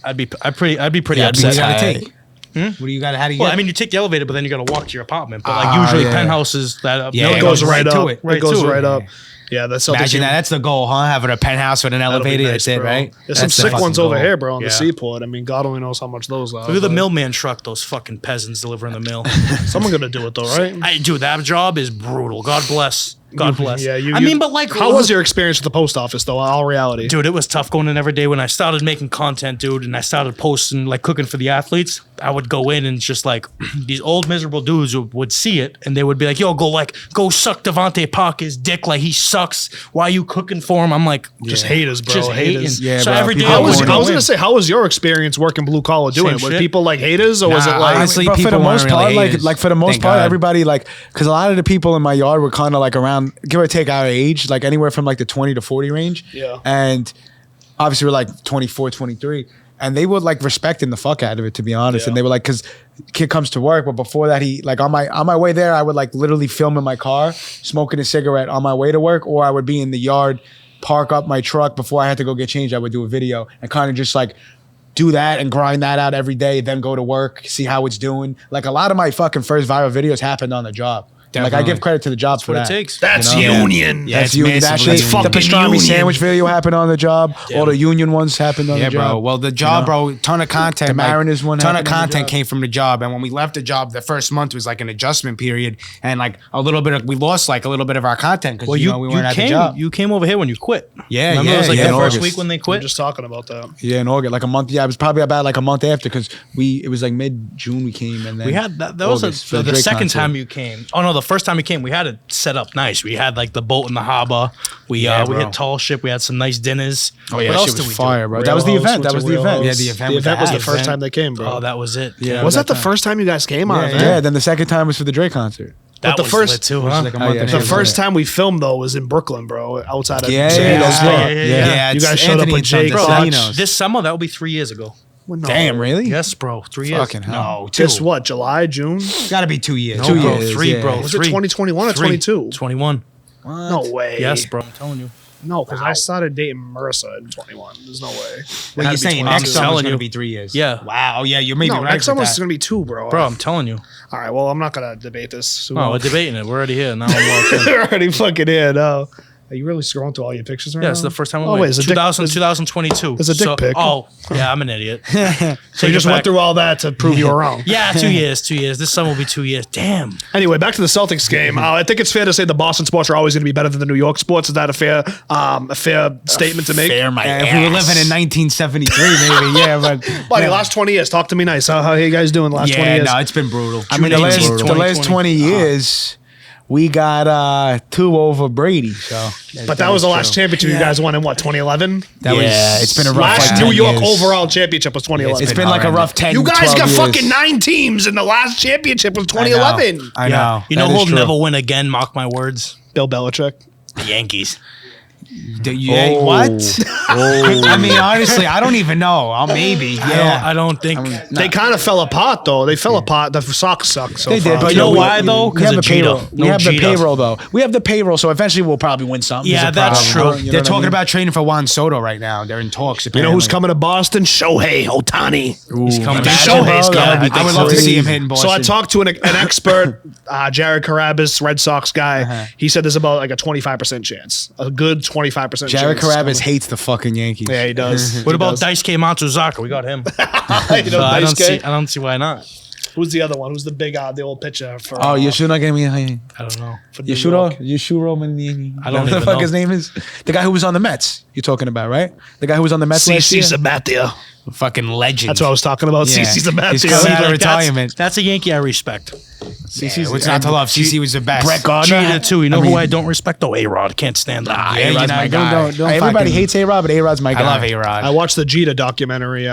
I'd be pretty
Yeah, what do you
upset.
gotta take? What do you got? How do you
Well,
get?
I mean, you take the elevator, but then you got to walk to your apartment. But like usually
yeah.
penthouses that
Yeah,
It
it
goes
goes
right
right to
up.
it.
It goes
to it.
right up. Yeah, that's something.
Imagine that. That's the goal, huh? Having a penthouse with an
That'll be
elevator.
nice,
That's it,
bro.
right?
There's some
That's the
sick
fucking
ones over
goal.
here, bro, on the
Yeah.
seaport. I mean, God only knows how much those are.
Look at the
but
millman truck, those fucking peasants delivering the mill.
Someone gonna do it though, right?
Dude, that job is brutal. God bless. God bless.
Yeah,
I mean, but like,
how was your experience with the post office though? All reality.
Dude, it was tough going in every day when I started making content, dude, and I started posting, like cooking for the athletes. I would go in and just like these old miserable dudes would see it and they would be like, yo, go suck Devontae Parker's dick like he sucks. Why are you cooking for him? I'm like,
Just haters, bro.
just
haters.
hating.
Yeah,
so
bro,
every day
people
I
I
are
was,
going
was gonna say, how was your experience working blue collar doing
Same
it? Were
shit.
people like haters, or was
Nah,
it like
honestly,
But for the
people
most
weren't
part,
really
like
haters.
for the most
Thank
part,
God.
everybody like because a lot of the people in my yard were kind of like around give or take our age, like anywhere from like the 20 to 40 range.
Yeah.
And obviously we're like 24, 23. And they were like respecting the fuck out of it, to be honest.
Yeah.
And they were like, because kid comes to work, but before that, he like on my way there, I would like literally film in my car, smoking a cigarette on my way to work, or I would be in the yard, park up my truck before I had to go get changed. I would do a video and kind of just like do that and grind that out every day, then go to work, see how it's doing. Like a lot of my fucking first viral videos happened on the job. Like I
Definitely.
give credit to the job for
What
that.
it takes.
That's
You know?
union.
Yeah,
That's
it's
union.
massive.
That shit,
That's
the
fucking
pastrami
union.
sandwich video happened on the job. All the union ones happened on
Yeah,
the job.
bro. Well, the job, bro, ton of content.
The Mariners one
ton of
happened on the
content
job.
came from the job, and when we left the job, the first month was like an adjustment period, and like a little bit of we lost like a little bit of our content because
Well,
you know we weren't at the job.
you came over here when you quit.
Yeah,
Remember
yeah,
it was like
yeah,
the
in
first
August.
week when they
We're
quit.
just talking about that.
Yeah, in August, like a month. Yeah, it was probably about like a month after because it was like mid June we came and then
We had that was
August for
the
Drake
second
concert.
time you came. Oh no, the first time you came, we had it set up nice. We had like the boat in the harbor. We
Yeah,
we
bro.
had tall ship. We had some nice dinners.
Oh yeah,
what
that
else
shit
did
was
we
fire,
do?
bro. That was the
Real
event.
House,
That was the
Real
event.
House.
Yeah, the event
The
was
event was
the
the first
event.
time they came, bro.
Oh, that was it.
Yeah,
Was that the
time.
first time you guys came on?
Yeah,
Yeah, then the second time was for the Drake concert.
That
the
was
first-
lit too,
Which
huh?
is like a
Oh,
month
yeah,
and a
the
The
half
first
later.
time we filmed though was in Brooklyn, bro, outside of
Yeah,
St.
yeah,
Vito's
yeah,
Club.
yeah.
Yeah,
You
it's
guys showed up
Anthony
with
and Sons,
Jake
the
Bro,
Salinos.
This summer that will be 3 years ago.
Well, no.
Damn, really?
Yes, bro. 3 years.
Fucking hell.
No, two.
Just what? July, June?
It's got to be 2 years.
No,
2
bro,
years,
3,
yeah.
bro.
Was
3.
it 2021 or 22?
21.
No way.
Yes, bro. I'm telling you.
No, because I started dating Marissa in 21. There's no way.
Well,
Had
you're
to be
saying
22.
next summer's
telling
going to
you.
be 3 years.
Yeah.
Wow. Yeah, you're maybe
No,
right
next
with
summer's
that.
going to be 2, bro.
Bro, I'm telling you.
All right, well, I'm not going to debate this.
Oh, we're debating it. We're already here. Now I'm walking.
They're already fucking in. No. Are you really scrolling through all your pictures right now?
Yeah, it's the first time we
Oh,
went.
wait, is it
2022.
There's a dick pic.
Oh, yeah, I'm an idiot.
So you just went through all that to prove you were wrong.
Yeah, 2 years. 2 years. This summer will be 2 years. Damn.
Anyway, back to the Celtics game. I think it's fair to say the Boston sports are always going to be better than the New York sports. Is that a fair statement to make?
Fair, my
Yeah, if we were living in 1973, maybe. Yeah, but
Buddy, last 20 years. Talk to me nice. How are you guys doing the last 20
yeah,
years?
no, it's been brutal.
I mean, the last
2020.
20 years, we got 2 over Brady. So,
But that was the last championship you guys won in what, 2011?
That was
it's been a rough
Last
like
New
10
York
years.
overall championship was 2011.
It's been like a rough 10.
you guys
12
got
years.
fucking 9 teams, and the last championship was
I know.
2011.
I know.
You know
That is
who'll
true.
never win again? Mark my words.
Bill Belichick.
The Yankees.
What? I mean, honestly, I don't even know. Maybe. Yeah.
I don't think.
They kind of fell apart, though. They fell apart. The Sox suck so
They
far.
did, but
You know
we-
why, though?
We
'Cause
have
of
the payroll.
Jeter.
We
No
have the
Jeter.
payroll, though. We have the payroll, so eventually we'll probably win something.
Yeah,
There's a
that's
problem.
true.
You know
They're
what I
talking
mean?
about trading for Juan Soto right now. They're in talks.
You know who's
apparently.
coming to Boston? Shohei Ohtani.
He's coming
Imagine,
back.
Shohei's
bro,
coming.
that'd be
I would love to see him
crazy.
hit in Boston.
So I talked to an expert, Jared Carabas, Red Sox guy. He said there's about like a 25% chance, a good 25%
Jared
chance.
Carabas hates the fucking Yankees.
Yeah, he does.
What
He
about
does.
Daisuke Matsuzaka? We got him.
You know,
So I
nice
don't
guy?
see. I don't see why not.
Who's the other one? Who's the big, the old pitcher for?
Oh, you should not get me.
I don't know.
for New
Yashiro,
York?
Yashiro,
I don't
what the
even
fuck
know.
his name is? The guy who was on the Mets. You're talking about, right? The guy who was on the Mets last
CC
year.
Sabathia.
fucking legend.
That's what I was talking about.
Yeah.
CC
He's
Sabathia.
coming out of
Like,
retirement.
That's a Yankee I respect.
Yeah, what's not to love? CC was the best.
Brett Gardner.
Jeter too. You know
I
who
mean-
I don't respect? Though A-Rod. Can't stand that.
Yeah,
A-Rod's
you know,
my guy.
don't
Everybody
fucking-
hates A-Rod, but A-Rod's my guy.
I love A-Rod.
I watched the Jeter documentary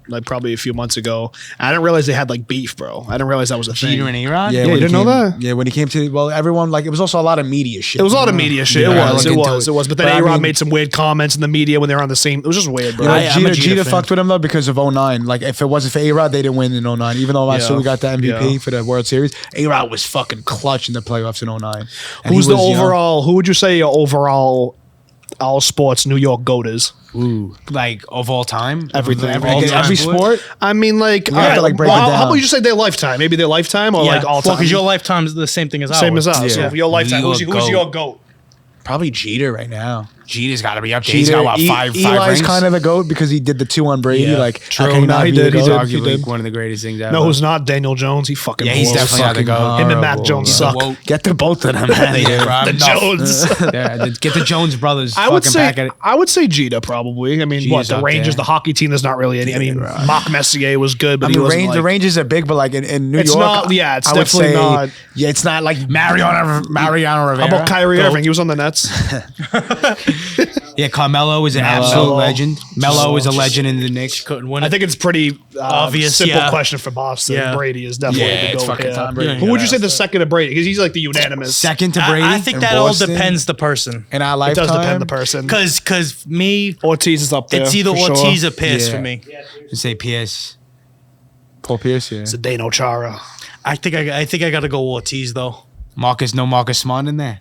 like probably a few months ago. I didn't realize they had like beef, bro. I didn't realize that was a thing.
Jeter and A-Rod?
Yeah,
you
when he
didn't know
came-
that?
Yeah, when he came to, well, everyone, like, it was also a lot of media shit.
It was a lot of media shit.
Yeah,
it
I
was.
look
It
into
was.
it.
It was. But then
But I
A-Rod
mean-
made some weird comments in the media when they were on the same. It was just weird, bro.
You know,
I'm a Jeter
Jeter
fan.
fucked with him, though, because of 09. Like, if it wasn't for A-Rod, they didn't win in 09. Even though Matsui got the MVP
Yeah.
for the World Series, A-Rod was fucking clutch in the playoffs in 09. And
Who's
he
the
was young.
overall? Who would you say your overall all sports New York GOAT is?
Like, of all time?
Everything.
Every sport?
I mean, like,
We have to, like, break it
how
down.
about you say their lifetime? Maybe their lifetime or
Yeah.
like all time.
Well, because your lifetime is the same thing as ours.
same as us.
Yeah.
So for your lifetime,
New
who's
York
your
GOAT.
GOAT?
Probably Jeter right now.
Jeter's got to be up there. He's got, what, five
Eli's
rings?
kind of the GOAT because he did the 2 on Brady.
Yeah.
Like,
True.
how can
No,
not
he
be the
did, he
GOAT?
did.
Arguably one of the greatest things ever.
No, who's not? Daniel Jones. He fucking
Yeah, he's
blows.
definitely not the GOAT.
Him and Mac
horrible.
Jones suck.
Whoa.
Get the both of them.
Yeah,
The
enough.
Jones.
Yeah, get the Jones brothers
I would
fucking
say
back at it.
I would say Jeter probably. I mean,
Jeter's
what the
up
Rangers,
there.
the hockey team, there's not really any. I mean, Marc Messier was good, but
I
he
mean,
wasn't
the
like,
Rangers are big, but like in New
It's
York,
not- yeah, it's
I would
definitely
say-
not-
Yeah, it's not like
Mariano Rivera.
How about Kyrie
Goat.
Irving? He was on the Nets.
Yeah, Carmelo is an
Melo.
absolute legend. Melo is a legend in the Knicks.
Couldn't win it.
I think it's pretty
Obvious,
Simple
yeah.
question for Boston.
Yeah.
Brady is definitely
Yeah,
the
it's
GOAT
fucking
here.
Tom Brady.
Who would you say the second to Brady? Because he's like the unanimous.
Second to Brady.
I think
in
that all
Boston.
depends the person.
in our
It
lifetime.
does depend the person.
Because me,
Ortiz is up there.
it's either
for
Ortiz
sure.
or Pierce
Yeah.
for me.
You say Pierce.
Paul Pierce, yeah.
Zdeno Chara.
I think I got to go Ortiz though.
No Marcus Smart in there.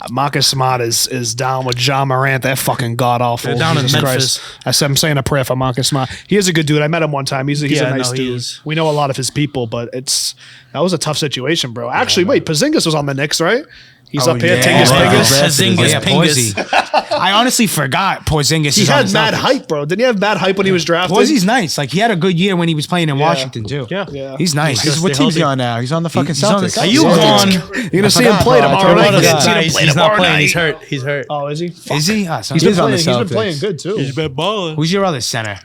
Marcus Smart is down with John Morant. That fucking god awful.
They're down in Memphis.
I'm saying a prayer for Marcus Smart. He is a good dude. I met him one time. He's a nice dude. We know a lot of his people, but that was a tough situation, bro. Actually, wait, Porzingis was on the Knicks, right? He's up here.
Porzingis.
I honestly forgot Porzingis.
He had mad hype, bro. Didn't he have mad hype when he was drafted?
Porzi's nice. Like he had a good year when he was playing in Washington too.
Yeah.
He's nice.
What team's he on now? He's on the fucking Celtics.
Are you gone?
You're gonna see him play tomorrow night.
He's not playing. He's hurt.
Oh, is he?
Is he?
He's been
playing good too.
He's been balling.
Who's your other center?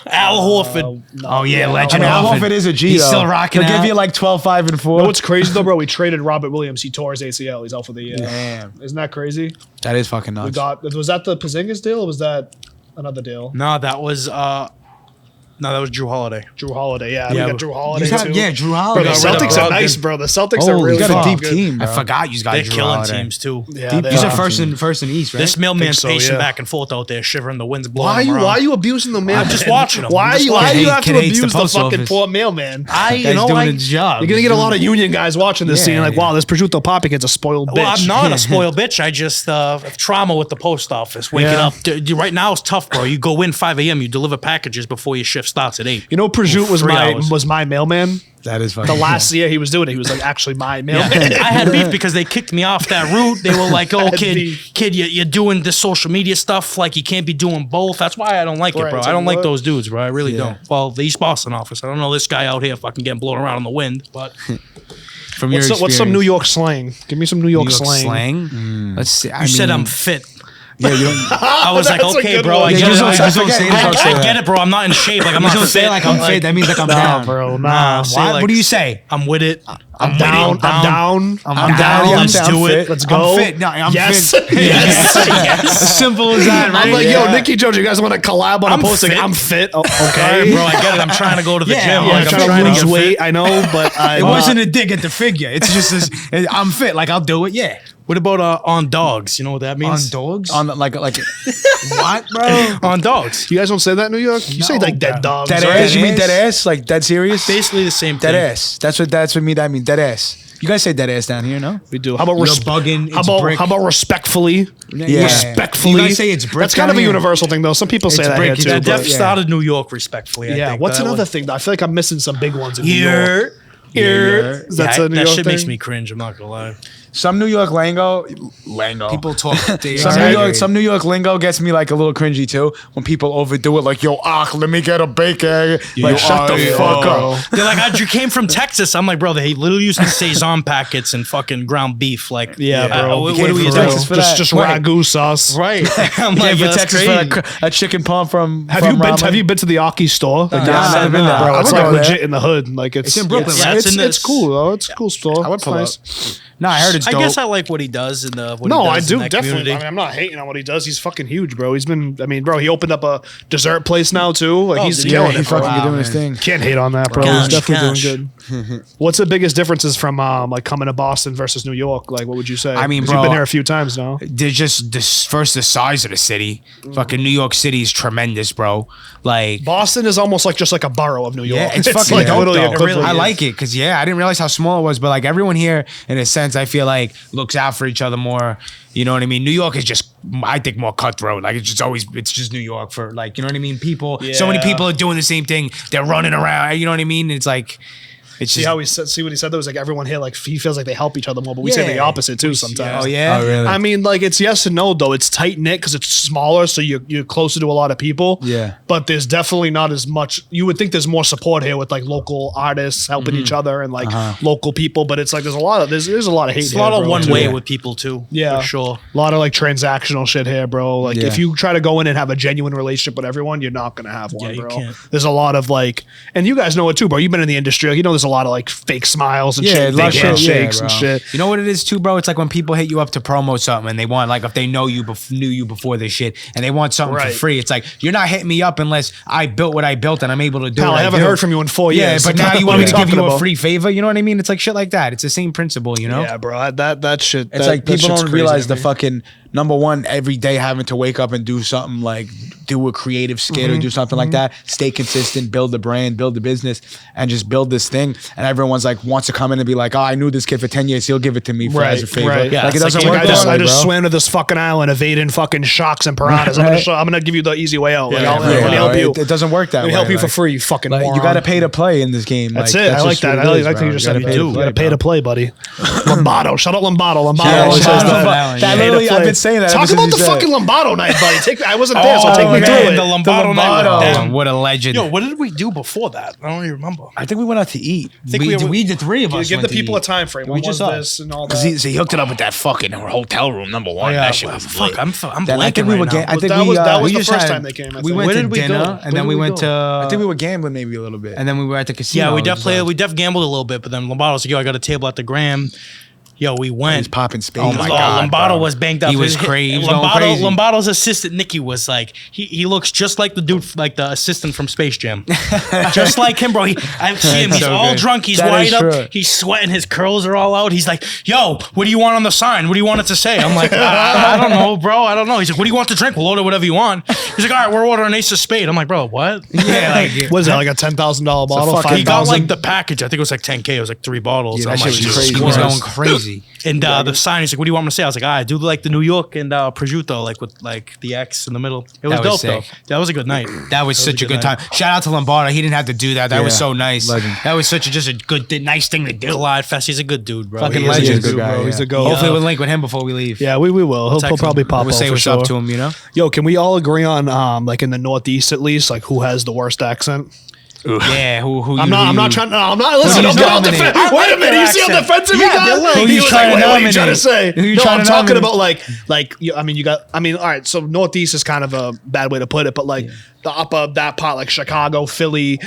Al Horford.
Oh yeah, legend.
Al Horford is a G.
He's
though.
still rocking
He'll
out.
give you like 12, 5, and 4.
You know what's crazy though, bro? We traded Robert Williams. He tore his ACL. He's out for the year.
Damn.
Isn't that crazy?
That is fucking nuts.
Was that the Porzingis deal or was that another deal?
No, that was Drew Holiday.
Drew Holiday, yeah.
Yeah,
We got Drew Holiday too.
Yeah, Drew
Bro,
Holiday.
the Celtics
Brogdon.
are nice, bro. The Celtics are
Oh,
really
he's got a
fucking
deep
good.
team,
I
bro.
forgot you guys.
They're
Drew
killing
Holiday.
teams too.
Yeah, they
He's
are.
a first in the East, right?
This mailman's
so,
pacing
yeah.
back and forth out there, shivering. The wind's blowing.
Why
him around.
are you abusing the mailman?
I'm just watching him.
Why
I'm just
do you have
Kid
to
hates the
abuse the
post
fucking
office.
poor mailman?
Guy's doing his job.
You're gonna get a lot of union guys watching this scene,
Yeah.
like, wow, this prosciutto poppy kid's a spoiled bitch.
Well, I'm not a spoiled bitch. I just have trauma with the post office. Waking
Yeah.
up right now is tough, bro. You go in 5 a.m. You deliver packages before your shift starts at 8.
You know, prosciutto was
3 hours.
my mailman.
That is fucking
The last year he was doing it, he was like actually my mailman.
I had beef because they kicked me off that route. They were like, "Oh,
Had beef.
kid, you're doing this social media stuff. Like you can't be doing both." That's why I don't like it,
Right,
bro.
it's
I don't
like,
like
what?
those dudes, bro. I really don't. Well, the East Boston office. I don't know this guy out here fucking getting blown around in the wind, but
From
What's some New York slang? Give me some New York slang.
Let's see.
you said I'm fit.
Yeah, you don't.
I was like,
That's a
okay,
good
bro.
one.
I
Yeah,
get
you
it.
don't
I
say-
just don't
forget-
say
you just don't say
I
that.
get it, bro. I'm not in shape. Like I'm
You
not
don't say
fit.
like I'm fit. That means like I'm down.
bro.
Nah, say
Why?
like,
What do you say?
I'm with it.
I'm down. I'm down.
I'm down.
Yeah,
Let's
I'm
do
fit.
it.
Let's
I'm
go.
fit. No, I'm
yes.
fit.
Yes.
As simple as that, right?
I'm like,
Yeah.
yo, Nicky Jojo, you guys want to collab on
I'm
a posting?
fit.
I'm fit. Oh,
All
okay,
right, bro. I get it. I'm trying to go to the
Yeah,
gym.
yeah,
Like,
I'm
I'm
trying to lose
get fit.
weight. I know, but
It wasn't a dig at the figure. It's just this. I'm fit. Like I'll do it. Yeah.
What about on dogs? You know what that
On
means?
dogs.
On like
what, bro?
On dogs.
You guys don't say that in New York. You say like dead dogs.
dead
right?
ass. You mean
ass?
dead ass? Like dead serious?
Basically the same thing.
Dead ass. That's what me. That mean dead ass. You guys say dead ass down here, no?
We do. How about
You're bugging.
How
It's
about
brick.
how about respectfully?
Yeah.
Respectfully.
You guys say it's brick
That's kind of a
down here?
universal thing, though. Some people say
It's
that
brick.
here too.
That
Yeah.
def started New York respectfully. I
Yeah.
think.
What's
That
another
was-
thing? Though? I feel like I'm missing some big ones in New York.
Here.
That's
Yeah,
a New
that
York
shit
thing?
makes me cringe. I'm not gonna lie.
Some New York lingo.
People talk.
Some New York lingo gets me like a little cringy too. When people overdo it, like, yo, let me get a bacon. Like, shut the fuck up.
They're like, you came from Texas. I'm like, bro, they literally used to Saison packets and fucking ground beef. Like,
Yeah, bro.
what
came
do we
from
do?
Texas for that.
Just
Right.
ragu sauce.
Right. I'm
Yeah,
like,
for
yeah, that's
Texas
crazy.
for a chicken palm from.
Have you been to the Aki store?
Nah, I've never been there.
Bro,
I
it's
would
like
go there.
legit in the hood. Like it's
in Brooklyn,
It's,
right?
It's in
it's
this-
cool though. It's a cool store.
I would
It's
pull
nice.
No, I heard it's
I
dope.
guess I like what he does in the. What
No,
he
I
does
do
in that
definitely.
community.
I mean, I'm not hating on what he does. He's fucking huge, bro. He's been. I mean, bro, he opened up a dessert place now too. Like he's
did he?
killing
Yeah,
it,
he's
bro.
fucking doing his thing.
Can't hate on that, bro.
Gosh,
He's definitely
gosh.
doing good. What's the biggest differences from like coming to Boston versus New York? Like, what would you say?
I mean,
'Cause
bro,
you've been here a few times now.
They're just the size of the city. Fucking New York City is tremendous, bro. Like.
Boston is almost like just like a borough of New York.
Yeah, it's fucking
like
dope,
literally
though.
equivalent.
I like it because I didn't realize how small it was, but like everyone here, in a sense, I feel like looks out for each other more. You know what I mean? New York is just, I think, more cutthroat. Like it's just New York for like, you know what I mean? People, so many
Yeah.
people are doing the same thing. They're running around. You know what I mean? It's like, it's
See
just.
how he said? See what he said? There was like everyone here, like he feels like they help each other more, but we say the
Yeah.
opposite too sometimes.
Oh yeah.
Oh, really?
I mean, like it's yes and no though. It's tight knit because it's smaller, so you're closer to a lot of people.
Yeah.
But there's definitely not as much. You would think there's more support here with like local artists helping each other and like local people. But it's like there's a lot of a lot of hate.
It's a lot
here,
of
bro,
one
too.
way with people too.
Yeah,
for sure.
A lot of like transactional shit here, bro. Like
Yeah.
if you try to go in and have a genuine relationship with everyone, you're not gonna have one,
Yeah, you
bro.
can't.
There's a lot of like, and you guys know it too, bro. You've been in the industry, like, you know. There's a lot of like fake smiles and
Yeah,
shit,
a lot of
fake
shit,
handshakes
yeah,
and
bro.
shit.
You know what it is too, bro? It's like when people hit you up to promote something and they want, like, if they know you knew you before this shit and they want something
Right.
for free. It's like you're not hitting me up unless I built what I built and I'm able to do.
Pal,
what
I haven't
do.
heard from you in 4
Yeah,
years.
but now you
What
want
are
me to give
talking
you a
about?
free favor. You know what I mean? It's like shit like that. It's the same principle, you know?
Yeah, bro. That shit.
It's like people don't realize the fucking number one, every day having to wake up and do something like do a creative skit or do something like that. Stay consistent, build the brand, build the business, and just build this thing. And everyone's like wants to come in and be like, oh, I knew this kid for 10 years. He'll give it to me for as a favor.
Right.
Yeah,
Like it
it's
doesn't
like,
work.
I
that way,
just
bro.
swam to this fucking island, evading fucking sharks and piranhas. I'm gonna give you the easy way out. Like,
Yeah,
let me help you.
It doesn't work that
Let
way.
me help you for
Like-
free, you fucking
Like,
moron.
you got to pay to play in this game.
That's
Like,
it. I like
just
that.
what
I
it is,
like that
bro.
you just
You
said
gotta
you got to pay to play, buddy. Lombardo. Shout out Lombardo. Lombardo.
Yeah,
always
shout
says
out
that.
That literally, I've been saying that.
Talk
ever
about
since
the
you said it.
fucking Lombardo night, buddy. I wasn't there, so take me
man,
through it.
the Lombardo night.
Lombardo.
Damn.
What a legend.
Yo, what did we do before that? I don't even remember.
I think we went out to eat.
I think
we the three of us.
Give the
went to
people a
eat.
time frame.
We
What
just
was
saw.
this and all
Because
that?
he hooked it up with that fucking hotel room, number one. That shit was
Fuck,
lit.
I'm
Then I
blanking
think we
right
were
now.
I think
that
we
was that
we
was the
just
first
had-
time they came. I
We
think.
went
Where
to
did we
dinner,
go?
and
Where
then
did
we
we
went
go?
to.
I think we were gambling maybe a little bit.
And then we were at the casino.
Yeah, we
It was,
definitely gambled a little bit, but then Lombardo's like, yo, I got a table at the Gram. Yo, we went.
He's popping space.
Oh my God,
Lombardo
bro.
was banged up.
He was crazy. He was going crazy.
Lombardo's assistant Nicky was like, he looks just like the dude, like the assistant from Space Jam, just like him, bro. I see him. He's
so
all
good.
drunk. He's
That
wired
is
up.
true.
He's sweating. His curls are all out. He's like, yo, what do you want on the sign? What do you want it to say? I'm like, I don't know, bro. I don't know. He's like, what do you want to drink? We'll order whatever you want. He's like, all right, we're ordering Ace of Spade. I'm like, bro, what?
Yeah, like
What is that, like a $10,000 bottle?
fucking-
He got
5,000?
like the package. I think it was like 10K. It was like 3 bottles.
Yeah,
I'm
that
like,
shit was
Jesus
crazy.
he was
Christ.
going crazy.
And the sign, he's like, what do you want me to say? I was like, I do like the New York and prosciutto, like with like the X in the middle. It was
That
dope
was
though.
sick.
That was a good night.
That was such a good
night.
time. Shout out to Lombardo. He didn't have to do that. That was
Yeah.
so nice.
Legend.
That was just a good, nice thing to do.
Glide Fest. He's a good dude, bro.
Fucking
He is a
legend.
good
Good guy,
bro. He's
yeah.
a go.
Hopefully we'll link with him before we leave.
Yeah, we will. He'll
text
probably
him.
pop
We'll
up
say
for
what's
sure.
up to him, you know?
Yo, can we all agree on like in the Northeast at least, like who has the worst accent?
Yeah, who
I'm not trying. No, I'm not. Listen,
Who's
don't get all
nominated?
defensive. Wait a minute. You see how
accent.
defensive he
Yeah,
got?
they're like,
He
who you
was
trying
like,
to
wait, what are you trying to
nominate?
say?
Who you
No,
trying
I'm
to
talking
nominate?
about all right. So Northeast is kind of a bad way to put it, but like the upper that part, like Chicago, Philly,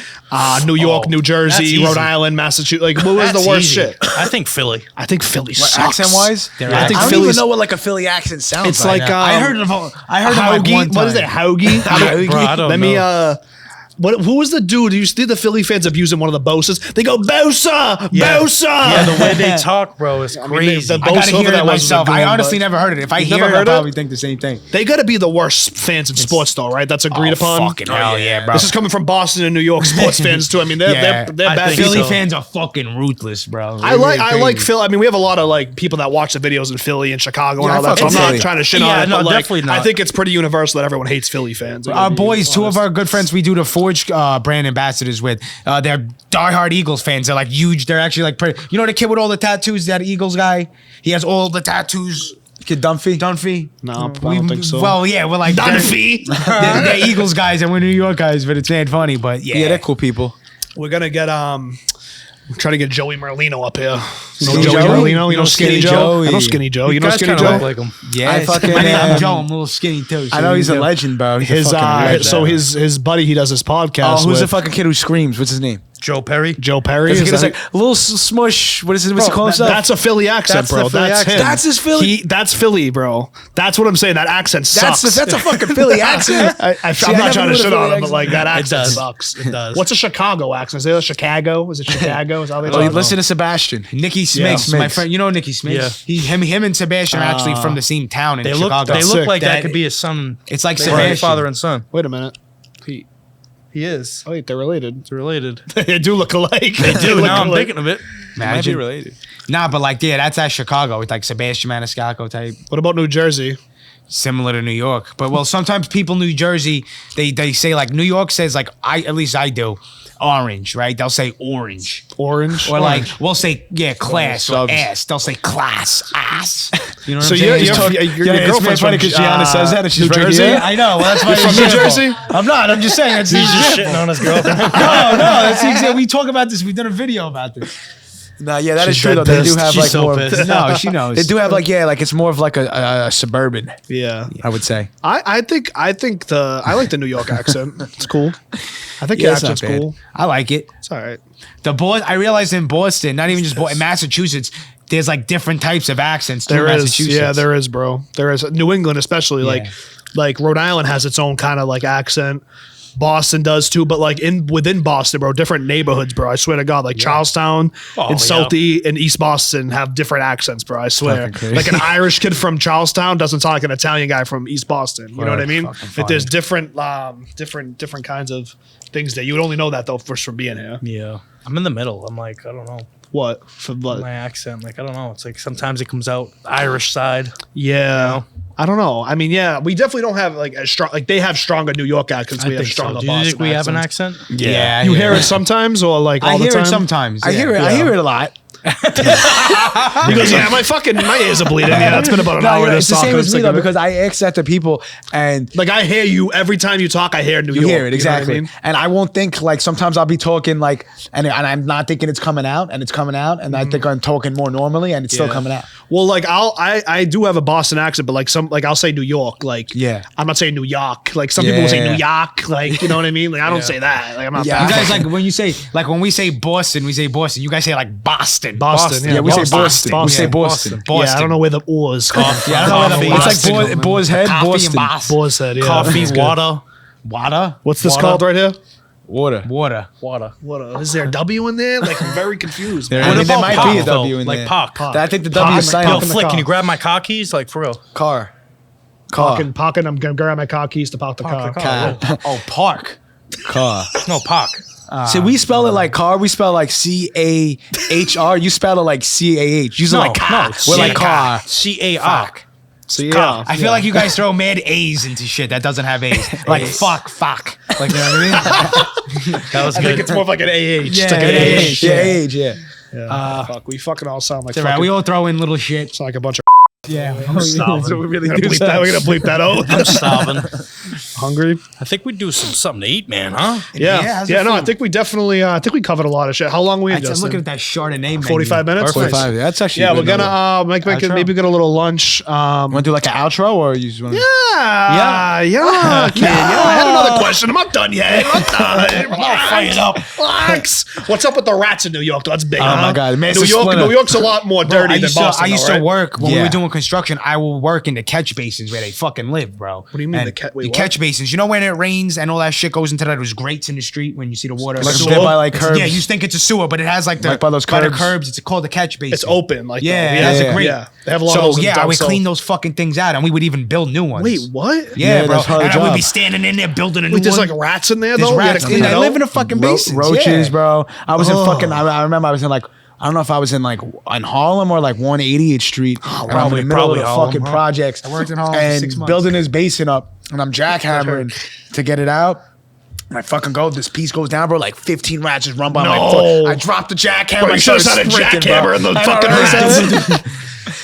New York,
Oh,
New
that's
Jersey,
easy.
Rhode Island, Massachusetts. Like, what was
That's
the worst
easy.
shit?
I think Philly.
I think Philly sucks.
Accent wise,
Their
I think
I don't
Philly's.
even know what like a Philly accent sounds
It's
like.
like
I heard of like
Hoagie.
one time.
What is it? Hoagie?
Bro, I don't
Let me
know.
who was the dude? You see the Philly fans abusing one of the Bosas? They go Bosa,
Yeah.
Bosa.
Yeah, the way they talk, bro, is
mean,
crazy.
the
I gotta
Bosa
hear
that
it
was a
myself.
good
I
one,
honestly
but-
never heard it. If I
You've
hear
never
it, I'll
heard it?
probably think the same thing.
They got to be the worst fans in sports, though, right? That's agreed upon.
Fucking hell yeah, bro.
This is coming from Boston and New York sports fans too. I mean, they're
Yeah.
they're
I
bad.
think
Philly
people.
fans are fucking ruthless, bro.
I like Philly. I mean, we have a lot of like people that watch the videos in Philly and Chicago and
Yeah,
all
I
that. So
fuck
I'm
with
not
Philly.
trying to shit
Yeah,
on it.
no,
but like,
definitely not.
I think it's pretty universal that everyone hates Philly fans.
Our boys, two of our good friends, we do the Forge brand ambassadors with. They're diehard Eagles fans. They're like huge. They're actually like pretty. You know the kid with all the tattoos, that Eagles guy? He has all the tattoos.
Kid Dunphy.
Dunphy?
No, I don't think so.
Well, yeah, we're like
Dunphy.
they're Eagles guys and we're New York guys, but it's mad funny. But yeah,
Yeah, they're cool people.
We're gonna get try to get Joey Merlino up here. You know
Skinny
Joey
Joey?
Merlino? You know Skinny Joe? I know Skinny Joe. You know
guys
Skinny
kinda
Joe?
look like him.
Yeah,
I fucking,
my name, I'm
um,
Joe. I'm a little skinny too. so
I know he's a
you
legend, bro. He's
His
a fucking legend.
so his buddy, he does his podcast.
Oh, who's the
with
fucking kid who screams? What's his name?
Joe Perry.
Joe Perry?
There's a
Is
kid that's
that-
like a little smush. What is it? What's he
Bro,
call himself?
that's a Philly accent,
That's the
bro.
Philly
That's
accent.
him.
That's his Philly?
That's Philly, bro. That's what I'm saying. That accent sucks.
that's a fucking Philly accent.
I'm
I
not
never
trying
knew
to
the
shit
Philly
on him, but
accent.
like that
It
accent
does.
sucks.
It does.
What's a Chicago accent? Is it Chicago? Is it Chicago? Is that how they
Oh, you
talk?
listen to Sebastian.
Nicky Smiggs,
Yeah,
my
Smiggs.
friend. You know Nicky Smiggs?
Yeah.
Him and Sebastian are actually from the same town in
They
Chicago.
look
sick.
like that
That-
could be his son.
It's like
Right,
Sebastian.
father and son.
Wait a minute.
He is.
Oh, wait, they're related.
It's related.
They do look alike. They
Dude,
look
now I'm
alike.
thinking of it.
Imagine.
related.
Nah, but like, yeah, that's at Chicago with like Sebastian Maniscalco type,
What about New Jersey?
similar to New York. But well, sometimes people in New Jersey, they say like New York says like at least I do, orange, right? They'll say orange.
Orange.
Or like we'll say class or
subs.
ass. They'll say class ass. You know what
So
I'm
you're,
saying?
your
it's
girlfriend's
funny
from
'cause Gianna says that and she's
New
right
Jersey.
here.
I know. Well, that's why
You're from New Jersey?
I'm not. I'm just saying. That's
He's just shitting on his girlfriend.
no. That's the example. We talk about this. We've done a video about this.
Nah, yeah, that is
She's
true though.
dead
They do
pissed.
have
She's
like
so
more.
pissed.
No, she knows.
They do have like it's more of like a suburban.
Yeah.
I would say.
I think I like the New York accent. It's cool. I think
Yeah,
your
it's not
accent's
bad.
cool.
I like it.
It's all right.
I realized in Boston, not even just in Massachusetts, there's like different types of accents to
There is,
Massachusetts.
yeah, there is, bro. There is. New England, especially,
Yeah.
like Rhode Island has its own kind of like accent. Boston does too, but like within Boston, bro, different neighborhoods, bro. I swear to God, like Charlestown and Southie and East Boston have different accents, bro. I swear. Like an Irish kid from Charlestown doesn't talk like an Italian guy from East Boston. You know what I mean? Like there's different kinds of things that you would only know that though first from being here.
Yeah. I'm in the middle. I'm like, I don't know.
What? For what?
My accent. Like, I don't know. It's like sometimes it comes out Irish side.
Yeah.
You know?
I don't know. I mean, yeah, we definitely don't have like as strong. Like they have stronger New York accents. We have stronger
Do
Boston.
you think we have an
accents.
accent?
Yeah,
You hear it sometimes, or like all
I
the
hear
time?
it sometimes.
I hear it. I hear it a lot.
He goes, yeah, my ears are bleeding. Yeah, it's been about an hour.
It's the same as me though,
because
because I accent to people and
like I hear you every time you talk. I hear New York.
you hear it
You know what I
exactly,
mean?
and I won't think like sometimes I'll be talking like, and I'm not thinking it's coming out, and it's coming out, and I think I'm talking more normally, and it's still coming out.
Well, like I do have a Boston accent, but like I'll say New York. Like I'm not saying New York. Like some people will say New York. Like you know what I mean? Like I don't say that. Like I'm not.
Yeah.
You guys like when you say like when we say Boston, we say Boston. You guys say like Boston.
Boston.
Yeah, we say
Boston.
Boston. We say Boston.
Yeah, I don't know where the O is.
Yeah, I don't know where the
It's like Boar's Head,
Coffee
Boston.
and Boston.
Boar's Head. Yeah,
Coffee,
that's good.
water.
What's this
Water.
called right here?
Water.
Water.
What is there a W in there? Like I'm very confused.
There,
man.
I mean, there
about
might
Park,
be a
though?
W in
Like
there.
Park.
I think the W is
Park.
silent.
Yo,
in the
Flick,
car.
can you grab my car keys? Like, for real.
Car.
Parking. I'm gonna grab my car keys to park the car.
Car.
Oh, park.
Car.
No, park.
See, we spell it like car. We spell like CAHR. You spell it like CAH. You spell like car. We're like car.
C-A-R.
So yeah,
I feel like you guys throw mad A's into shit that doesn't have A's. Like fuck. Like you know what I mean?
That was
I
good.
think it's more of like an AH.
Yeah,
It's like an
yeah,
AH.
Yeah.
Yeah. Fuck. We fucking all sound like
It's all right.
fucking,
We all throw in little shit.
sound like a bunch of.
Yeah.
So we really
We're
do
gonna bleep that out.
I'm starving.
Hungry?
I think we do something to eat, man, huh?
Yeah,
Yeah.
how's
Yeah.
it
No, I
feel?
think we definitely. I think we covered a lot of shit. How long were we in?
I'm
Justin?
looking at that Chardonnay menu.
45 minutes.
45. That's actually
Yeah,
a
we're
good
gonna
number.
maybe get a little lunch.
Want to do like an outro or you just want to?
Yeah, kid. Yeah, I had another question. I'm not done yet. I'm not done.
fired up.
Relax. What's up with the rats in New York? That's big.
Oh my God, man, it's
New
a
York.
splinter.
New York's a lot more dirty than Boston.
I used
though,
to
right?
work when we
Yeah.
were doing construction. I will work in the catch basins where they fucking live, bro. What
do you mean, the what?
catch basins? You know when it rains and all that shit goes into those grates in the street when you see the water.
Like
Sewer?
there by like
It's-
curbs.
Yeah, you think it's a sewer, but it has like the
Like by those
the
curbs.
curbs. It's called the catch basin.
It's open. Like
Yeah,
though.
it has
yeah,
a grate.
Yeah, they have a lot of
So
those. in
yeah, I
down
would
south.
clean those fucking things out, and we would even build new ones.
Wait, what?
Yeah,
Yeah,
bro.
that's part of
And
the
I would
job.
be standing in there building a new
Wait, there's
one.
like rats in there
There's
though. You
rats.
gotta clean
I
it
live
out?
in a fucking basins.
Roaches,
yeah.
bro. I was in fucking. I remember I was in like. I don't know if I was in like in Harlem or like 180th Street. And I'm in the middle of the
Harlem,
fucking
huh?
projects.
I worked in Harlem for
and
6 months.
building this basin up, and I'm jackhammering to get it out. And I fucking go. This piece goes down, bro. Like 15 rats just run by my
No.
foot. I dropped the jackhammer.
Bro, you
I
should have
started
had a
sprinting,
jackhammer
bro.
in the
I know,
fucking
right?
rats.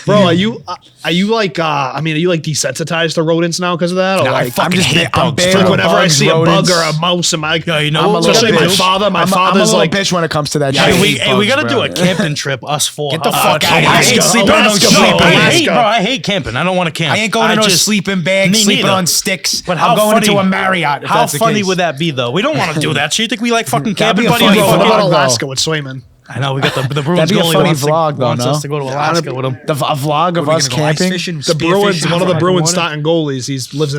Bro, are you like are you like desensitized to rodents now because of that? Or
No, I
like
fucking hate
I'm
bugs.
bare
like
with
whenever I
bugs,
see a bug
rodents.
or a mouse in my
you know
I'm a
what?
little
especially my
bitch.
father. My
I'm
father's
a
like
little bitch when it comes to that
Yeah,
shit.
I
we
hate bugs,
gotta do
bro.
a camping trip, us four.
Get the fuck out. I
Alaska,
ain't sleeping on no
Alaska,
sleeping
bro.
I
bag.
hate, bro. I hate camping. I don't want to camp.
I ain't going to no
just-
sleeping bag,
Me
sleeping
neither.
on sticks.
But how
I'm going
funny,
to a Marriott. If
How
that's the
funny
case.
would that be, though? We don't want to do that shit. You think we like fucking
That'd be
camping,
a
buddy?
funny
We
Bro, what
vlog,
about
fucking-
though.
Alaska with Swayman?
I know we got the Bruins
That'd be a
goalie
funny
wants,
vlog, though,
wants
no?
us to go to Alaska with him.
A vlog of
We're
us
gonna go ice
camping.
fishing,
The
spear
Bruins,
fishing,
one of the
fucking
Bruins
water.
starting goalies.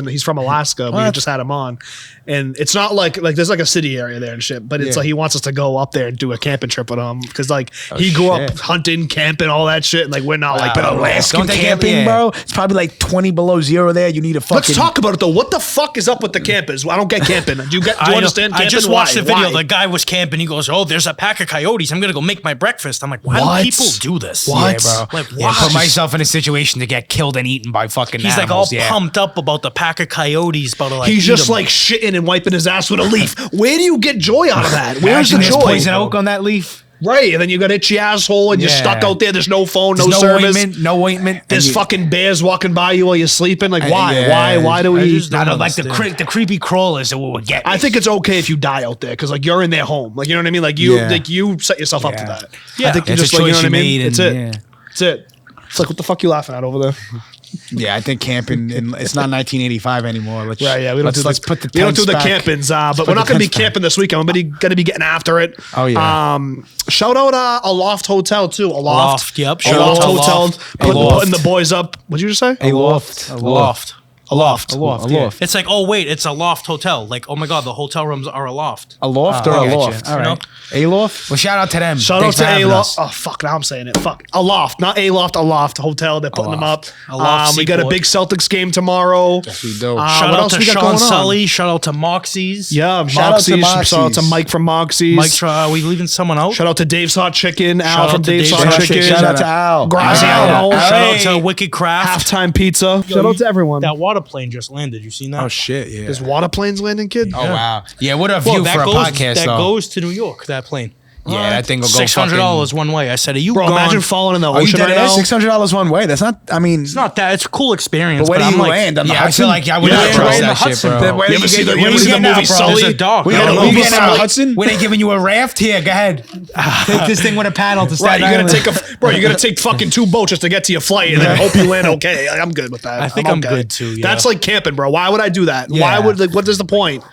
He's from Alaska. We just had him on, and it's not like there's like a city area there and shit. But it's like he wants us to go up there and do a camping trip with him because like he grew up
shit.
hunting, camping, all that shit. And like we're not like, but Alaska
Don't they get-
Camping,
yeah.
bro. It's probably like 20 below zero there. You need a fucking.
Let's talk about it though. What the fuck is up with the campers? I don't get camping. Do you understand camping?
I just watched the video.
Why?
The guy was camping. He goes, "Oh, there's a pack of coyotes. I'm gonna go make my breakfast." I'm like, "Why
What?
do people do this?"
What?
Yeah, bro.
Like,
Yeah,
why?
put myself in a situation to get killed and eaten by fucking
He's like
animals.
all
yeah.
pumped up about the pack of coyotes, about to like.
He's
eat
just
'em.
like shitting and wiping his ass with a leaf. Where do you get joy out of that? Where's
Imagine
the
there's
joy?
poison oak on that leaf.
Right, and then you got itchy asshole, and you're
Yeah.
stuck out there. There's no phone,
There's
no service.
ointment. No ointment.
There's
And you-
fucking bears walking by you while you're sleeping. Like, why?
yeah,
Why do we?
just
I
don't
don't like the
understand.
the creepy crawlers that would get me.
I think it's okay if you die out there because like you're in their home. Like you know what I mean. Like you set yourself up to
Yeah.
that.
Yeah.
I think you
It's a
just like you know
choice
what I
you
mean.
made
It's
and-
it.
yeah.
It's it. It's like what the fuck you laughing at over there?
Yeah, I think camping. It's not 1985 anymore. Let's,
Right, yeah, we don't
let's
do
put the
we don't do the
tents back.
campings, but
put
we're
the
not going to be
tents back.
camping this weekend. We're gonna be getting after it.
Oh, yeah.
Shout out a Loft Hotel too. A Loft.
Loft, yep.
A
Shout
Loft
out to
Hotel.
Loft.
Putting
Loft.
the boys up. What'd you just say?
A loft.
Loft.
A loft.
A loft.
It's like, oh wait, it's a loft hotel. Like, oh my god, the hotel rooms are a loft.
A loft or
I
a
got
loft?
you.
All
You
right.
know?
A loft?
Well, shout out to them.
Shout
Thanks
out
for
to
having
A-Loft.
us.
Oh, fuck, now I'm saying it. Fuck. A loft. Not A-Loft, a loft hotel. They're putting them up.
A loft
We got a
Seaport.
big Celtics game tomorrow.
Yes, we do.
Shout
what
out
else
to
we got
Sean
going on?
Sully. Shout out to Moxie's.
Yeah,
Shout out to
Moxie's. Shout out to
Moxie's.
Mike from Moxie's.
Mike, are we leaving someone out?
Shout out to Dave's Hot Chicken. Al
Shout
from
out to
Dave's
Dave's
Hot
Hot
Chicken.
Shout out to Al.
Graziano.
Shout out
Hey.
to Wicked Craft.
Halftime pizza. Shout out to everyone.
That water plane just landed. You seen that?
Oh, shit, yeah.
There's water planes landing, kid?
Oh, wow. Yeah, what a view
that
for a
goes,
podcast,
that
though.
goes to New York. That plane.
Yeah, that thing will go
$600 one way. I said, are you
Bro,
gone?
imagine falling in the
Oh, you
ocean
did
right now.
$600 one way. That's not, I mean,
It's not that. It's a cool experience.
but where
but
do
I'm
you
like,
land? On the
Yeah, I
Hudson?
feel like I would
Yeah,
not
right
trust
in the
that shit,
Hudson,
bro.
Then where
You
do
ever see the
where do
movie
you get
Sully?
out, bro?
Sully?
There's a dock.
We
I
had
don't
a
know.
movie
We getting
Sully.
out- When they giving you a raft? Here, go ahead. Take this thing with a paddle to
Right,
Staten
you're gonna
Island.
take you're gonna take fucking 2 boats just to get to your flight and then hope you land okay. Like, I'm good with that.
I think I'm
okay.
good too, yeah.
That's like camping, bro. Why would I do that?
Yeah.
Why would what is the point?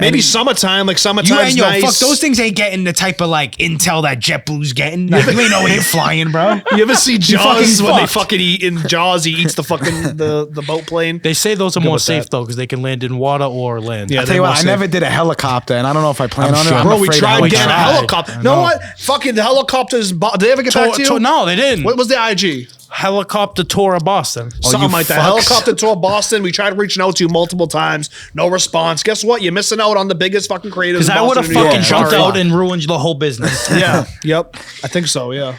Maybe
And-
summertime, like
You
summertime's
ain't, yo,
nice.
fuck, those things ain't getting the type of, like, intel that JetBlue's getting. Like, you ain't know where you're flying, bro.
You ever see Jaws
fucking
when they
fucked.
fucking eat in Jaws? He eats the fucking the boat plane.
They say those are more
with
safe
that.
though because they can land in water or land.
Yeah,
I'll tell you what, I never did a helicopter, and I don't know if I plan on it.
sure.
I'm
Bro, we
afraid
tried
I
getting a
tried.
helicopter. You know what? Fucking the helicopters. Did they ever get back to you?
No, they didn't.
What was the IG?
Helicopter tour of Boston.
Something
you
like that.
fucks.
Helicopter tour Boston. We tried reaching out to you multiple times. No response. Guess what? You're missing out on the biggest fucking creators.
Because
in
I would
Boston
have
and New
fucking
York.
jumped
Sorry.
out and ruined the whole business.
Yeah. Yep. I think so. Yeah.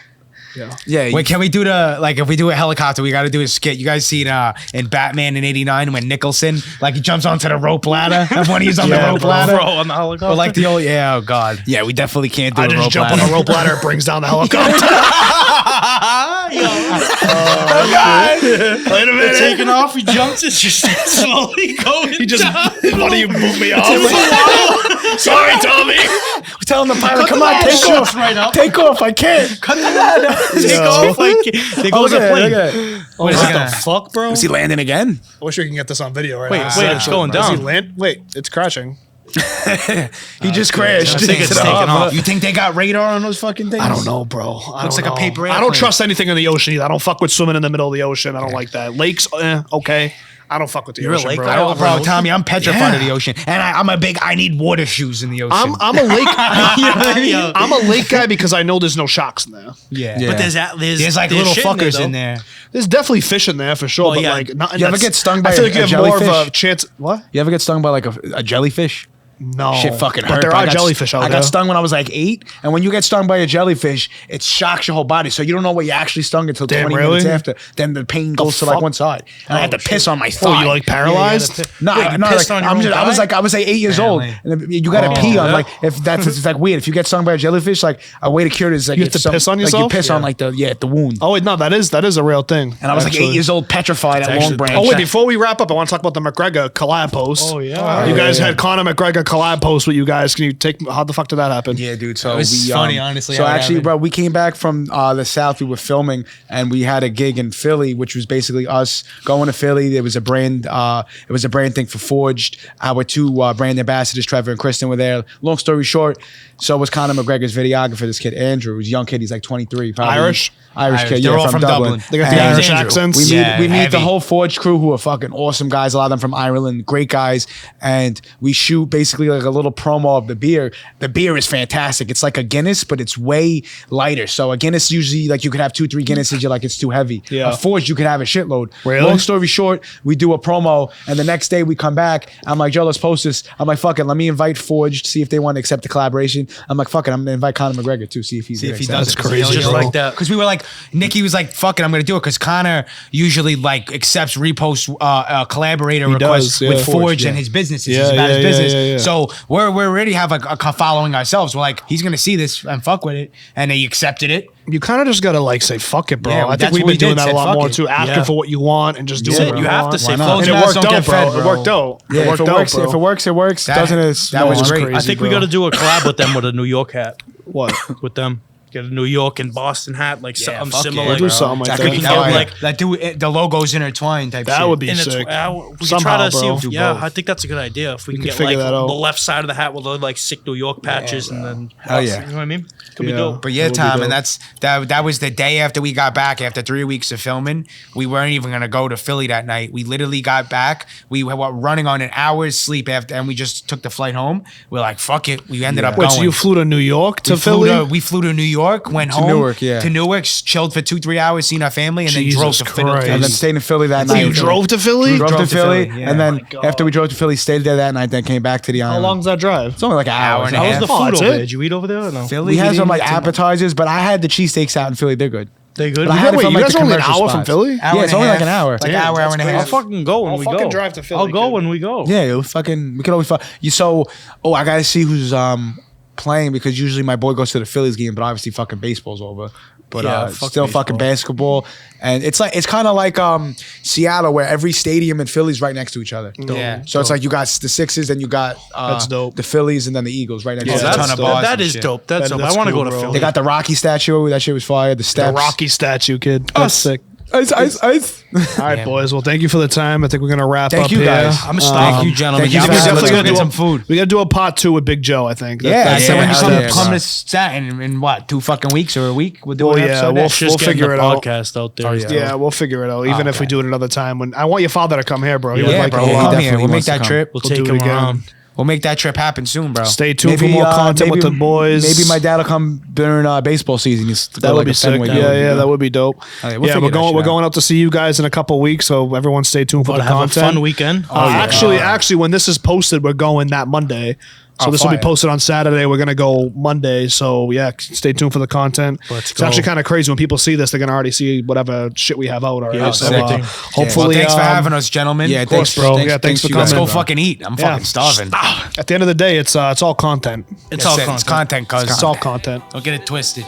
Yeah,
Wait, can we do if we do a helicopter, we got to do a skit. You guys seen in Batman in '89 when Nicholson, like, he jumps onto the rope ladder and when he's on the rope ladder?
Bro, on the helicopter.
Or like the old, yeah, oh, God.
yeah, we definitely can't do
I
a
just
rope
jump
ladder.
on a rope ladder. It brings down the helicopter. Wait a minute.
taking off, he jumps, it's just slowly going.
He just,
down.
why do you move me off? Sorry, Tommy.
We're telling the pilot, come on, take
Shoots
off.
right up.
Take off, I can't.
Take off like there goes a plane.
What is it gonna-
Fuck, bro?
Is he landing again?
I wish we can get this on video right
Wait,
now.
wait, it's going
Is he
down.
land? Wait, it's crashing.
He just crashed.
I think it's
into the
taken
harbor.
off.
You think they got radar on those fucking things?
I don't know, bro.
Looks like a paper
I don't
airplane.
trust anything in the ocean either. I don't fuck with swimming in the middle of the ocean. I don't like that. Lakes, okay. I don't fuck with the
You're a
ocean,
lake
bro.
guy?
Oh, bro, Tommy, I'm petrified
Yeah.
of the ocean, and I'm a big. I need water shoes in the ocean.
I'm a lake.
You know what I mean?
I'm a lake guy because I know there's no sharks in there.
Yeah.
Yeah.
But
There's like little
shit
fuckers
though.
in there.
There's definitely fish in there for sure,
Well,
but
yeah.
like, not,
You ever
that's-
get stung by
I feel like
a
you have more of a
jellyfish?
chance. What?
You ever get stung by like a jellyfish?
No,
Shit fucking hurt.
But there
I
are
got-
jellyfish out
I
there.
got stung when I was like 8, and when you get stung by a jellyfish, it shocks your whole body, so you don't know what you actually stung until
Damn,
20
really?
minutes after. Then the pain goes to like
fuck?
one side, and I had to piss on my thigh.
Oh, you like paralyzed?
No,
Wait, you
no,
pissed
like,
on your
I'm
own
just, I was
thigh?
like, I was like 8 years old,
Apparently.
and you gotta pee on
yeah.
like if that's it's like weird. If you get stung by a jellyfish, like a way to cure it is like
You have to piss on
Like
yourself?
you piss on like the wound.
Oh wait, no, that is a real thing.
And I was like 8 years old, petrified at Long
actually-
Branch.
Oh wait, before we wrap up, I want to talk about the McGregor collab post.
Oh, yeah.
You guys had Conor McGregor collab post with you guys. Can you take? How the fuck did that happen?
Yeah, dude. So
It was
we,
funny, honestly,
So
how it
actually,
happened.
bro, we came back from the South. We were filming, and we had a gig in Philly, which was basically us going to Philly. There was a brand. It was a brand thing for Forged. Our 2 brand ambassadors, Trevor and Kristen, were there. Long story short, so was Conor McGregor's videographer. This kid Andrew, who's a young kid. He's like 23, probably
Irish?
Irish kid.
They're
Yeah,
all from Dublin.
They got the
And
Irish
Andrew.
accents.
we meet,
Yeah,
we meet the
heavy.
whole Forge crew who are fucking awesome guys. A lot of them from Ireland, great guys. And we shoot basically like a little promo of the beer. The beer is fantastic. It's like a Guinness, but it's way lighter. So a Guinness usually like you could have 2-3 Guinnesses. You're like it's too heavy.
Yeah.
A Forge you could have a shitload.
Really?
Long story short, we do a promo, and the next day we come back. I'm like, Joe, let's post this. I'm like, fuck it, let me invite Forge to see if they want to accept the collaboration. I'm like, fuck it, I'm gonna invite Conor McGregor too, see if he's
See if he
accept.
does
That's
it.
crazy.
Just like that.
Because we were like, Nicky was like, fuck it, I'm going to do it. Because Connor usually like accepts repost collaborator requests
does, yeah.
with Forge
Forge,
and
yeah.
his businesses.
Yeah,
It's about
yeah,
his
yeah,
business.
yeah, yeah.
So we already have a following ourselves. We're like, he's going to see this and fuck with it. And they accepted it.
You kind of just gotta like say fuck it, bro.
Yeah,
I think
that's
we've
what we
been doing
did,
that a
said
lot
fuck
more
it.
too. Asking
Yeah.
for what you want and just doing
Yeah,
what
you have
want.
to say
Why not?
fuck
And
Closed
it
mouths
worked
don't
out,
get
bro.
fed,
It
bro.
worked out.
Yeah,
It
if
worked
it
out,
works,
bro.
if it works, it works.
That-
Doesn't it?
that was great.
I think we got to do a collab with them with a New York hat
What?
with them. get a New York and Boston hat, like something
fuck
similar.
yeah,
do
bro.
something like
That
that.
could be
That would,
fire.
like-
Like the logos intertwined type
That
shit.
would be
And it's,
sick.
we can try
Somehow,
to see
bro.
if,
Do
yeah,
both.
I think that's a good idea. If we can
can
get
figure
like
that
the
out.
left side of the hat with the like sick New York patches, and then
Hell yeah.
you know what I mean? Could be
Yeah.
dope.
But yeah,
That would be
Tom,
dope.
and that was the day after we got back. After 3 weeks of filming, we weren't even gonna go to Philly that night. We literally got back. We were running on an hour's sleep after, and we just took the flight home. We're like, fuck it. We ended up
Wait,
going.
so you flew to New York to
we
Philly?
we flew to New York, went
To
home
Newark, yeah.
to Newark, chilled for 2-3 hours, seen our family, and then
Jesus
drove to Philly.
Christ.
And then stayed in Philly that night.
You drove to Philly?
We drove to Philly,
yeah.
and then
God.
after we drove to Philly, stayed there that night. Then came back to the
How
island.
long's that drive?
It's only like an hour.
and a
How was
half.
the
Oh,
food
that's
over
it?
there? Did you eat over there or no?
Philly,
We had some like
didn't eat too much.
appetizers, but I had the cheesesteaks out in Philly. They're good.
They good?
But I had it
Wait,
from,
you
like,
guys
the
are only an
commercial
hour from
spots.
Philly?
Hour
Yeah,
and
it's
a
only like
half.
an hour.
Like
Damn,
hour
that's
and a
crazy.
I'll
half.
fucking go when
I'll
we
fucking
go.
drive to Philly,
I'll go
kid.
when we go.
Yeah, we could always you. So, I gotta see who's playing because usually my boy goes to the Phillies game, but obviously fucking baseball's over. But
Yeah, fuck
still fucking
baseball.
basketball, and it's kind of like Seattle where every stadium in Philly's right next to each other.
Yeah.
So it's like you got the Sixers, then you got
That's dope.
the Phillies, and then the Eagles right next
Yeah,
to each
that's
other.
ton of
That-
bars
that
and
is
shit.
dope. That's dope.
That's
I want to
cool,
go to
bro.
Philly.
They got the Rocky statue. That shit was fire. The
The
steps.
Rocky statue, kid. That's sick.
Ice.
All right,
Yeah.
boys. Well, thank you for the time. I think we're gonna wrap
Thank
up
you,
here.
guys.
I'm a star.
Thank you, gentlemen.
thank you
Yeah,
for
we
having
definitely
us.
gotta get
do
some
a-
food.
We gotta do a part 2 with Big Joe. I think.
Yeah,
So when you
hell
come,
yeah,
come
bro.
to Staten in what 2 fucking weeks or a week? We'll do
Well,
an
yeah,
episode.
we'll-
next.
Just getting
figure
the
it out.
podcast out there.
Oh,
is
yeah.
dope.
Yeah, we'll figure it out. Even if we
Okay.
do it another time. When I want your father to come here, bro. He would
Yeah,
like
bro.
it a
We'll
lot.
come
definitely
here. We'll make
wants to
that
come.
trip.
We'll
We'll
take
do it
him
again.
around.
We'll make that trip happen soon, bro.
Stay tuned for more content with the boys.
Maybe my dad will come during baseball season.
That would be sick. Yeah, that would be dope.
we'll
Yeah,
figure
we're
that
going.
shit
We're
out.
going out to see you guys in a couple weeks. So everyone, stay tuned for
About
the
to have
content.
a fun weekend.
Actually, when this is posted, we're going that Monday. So
Oh,
this will be
fire.
posted on Saturday. We're gonna go Monday. So yeah, stay tuned for the content.
Let's
It's actually
go.
kind of crazy when people see this. They're gonna already see whatever shit we have out already.
Yeah,
so
sick.
hopefully,
Well, thanks for having us, gentlemen.
Yeah,
Of
thanks,
course,
bro. Yeah, thanks for
you
coming.
Let's
guys,
go
bro.
fucking eat. I'm
Yeah.
fucking starving.
at the end of the day, it's all content.
It's
That's
all
it.
content.
It's content, cuz.
It's all content.
Don't get it twisted.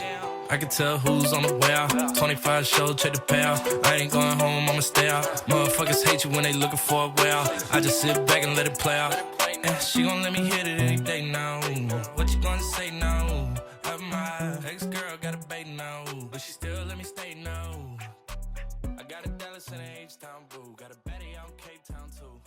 I can tell who's on the way out. 25 show, check the payout. I ain't going home, I'ma stay out. Motherfuckers hate you when they looking for a way out. I just sit back and let it play out. And she gon' let me hit it any day now. What you gonna say now? My ex-girl got a bait now, but she still let me stay now. I got a Dallas and a H-Town boo. Got a Betty out in Cape Town too.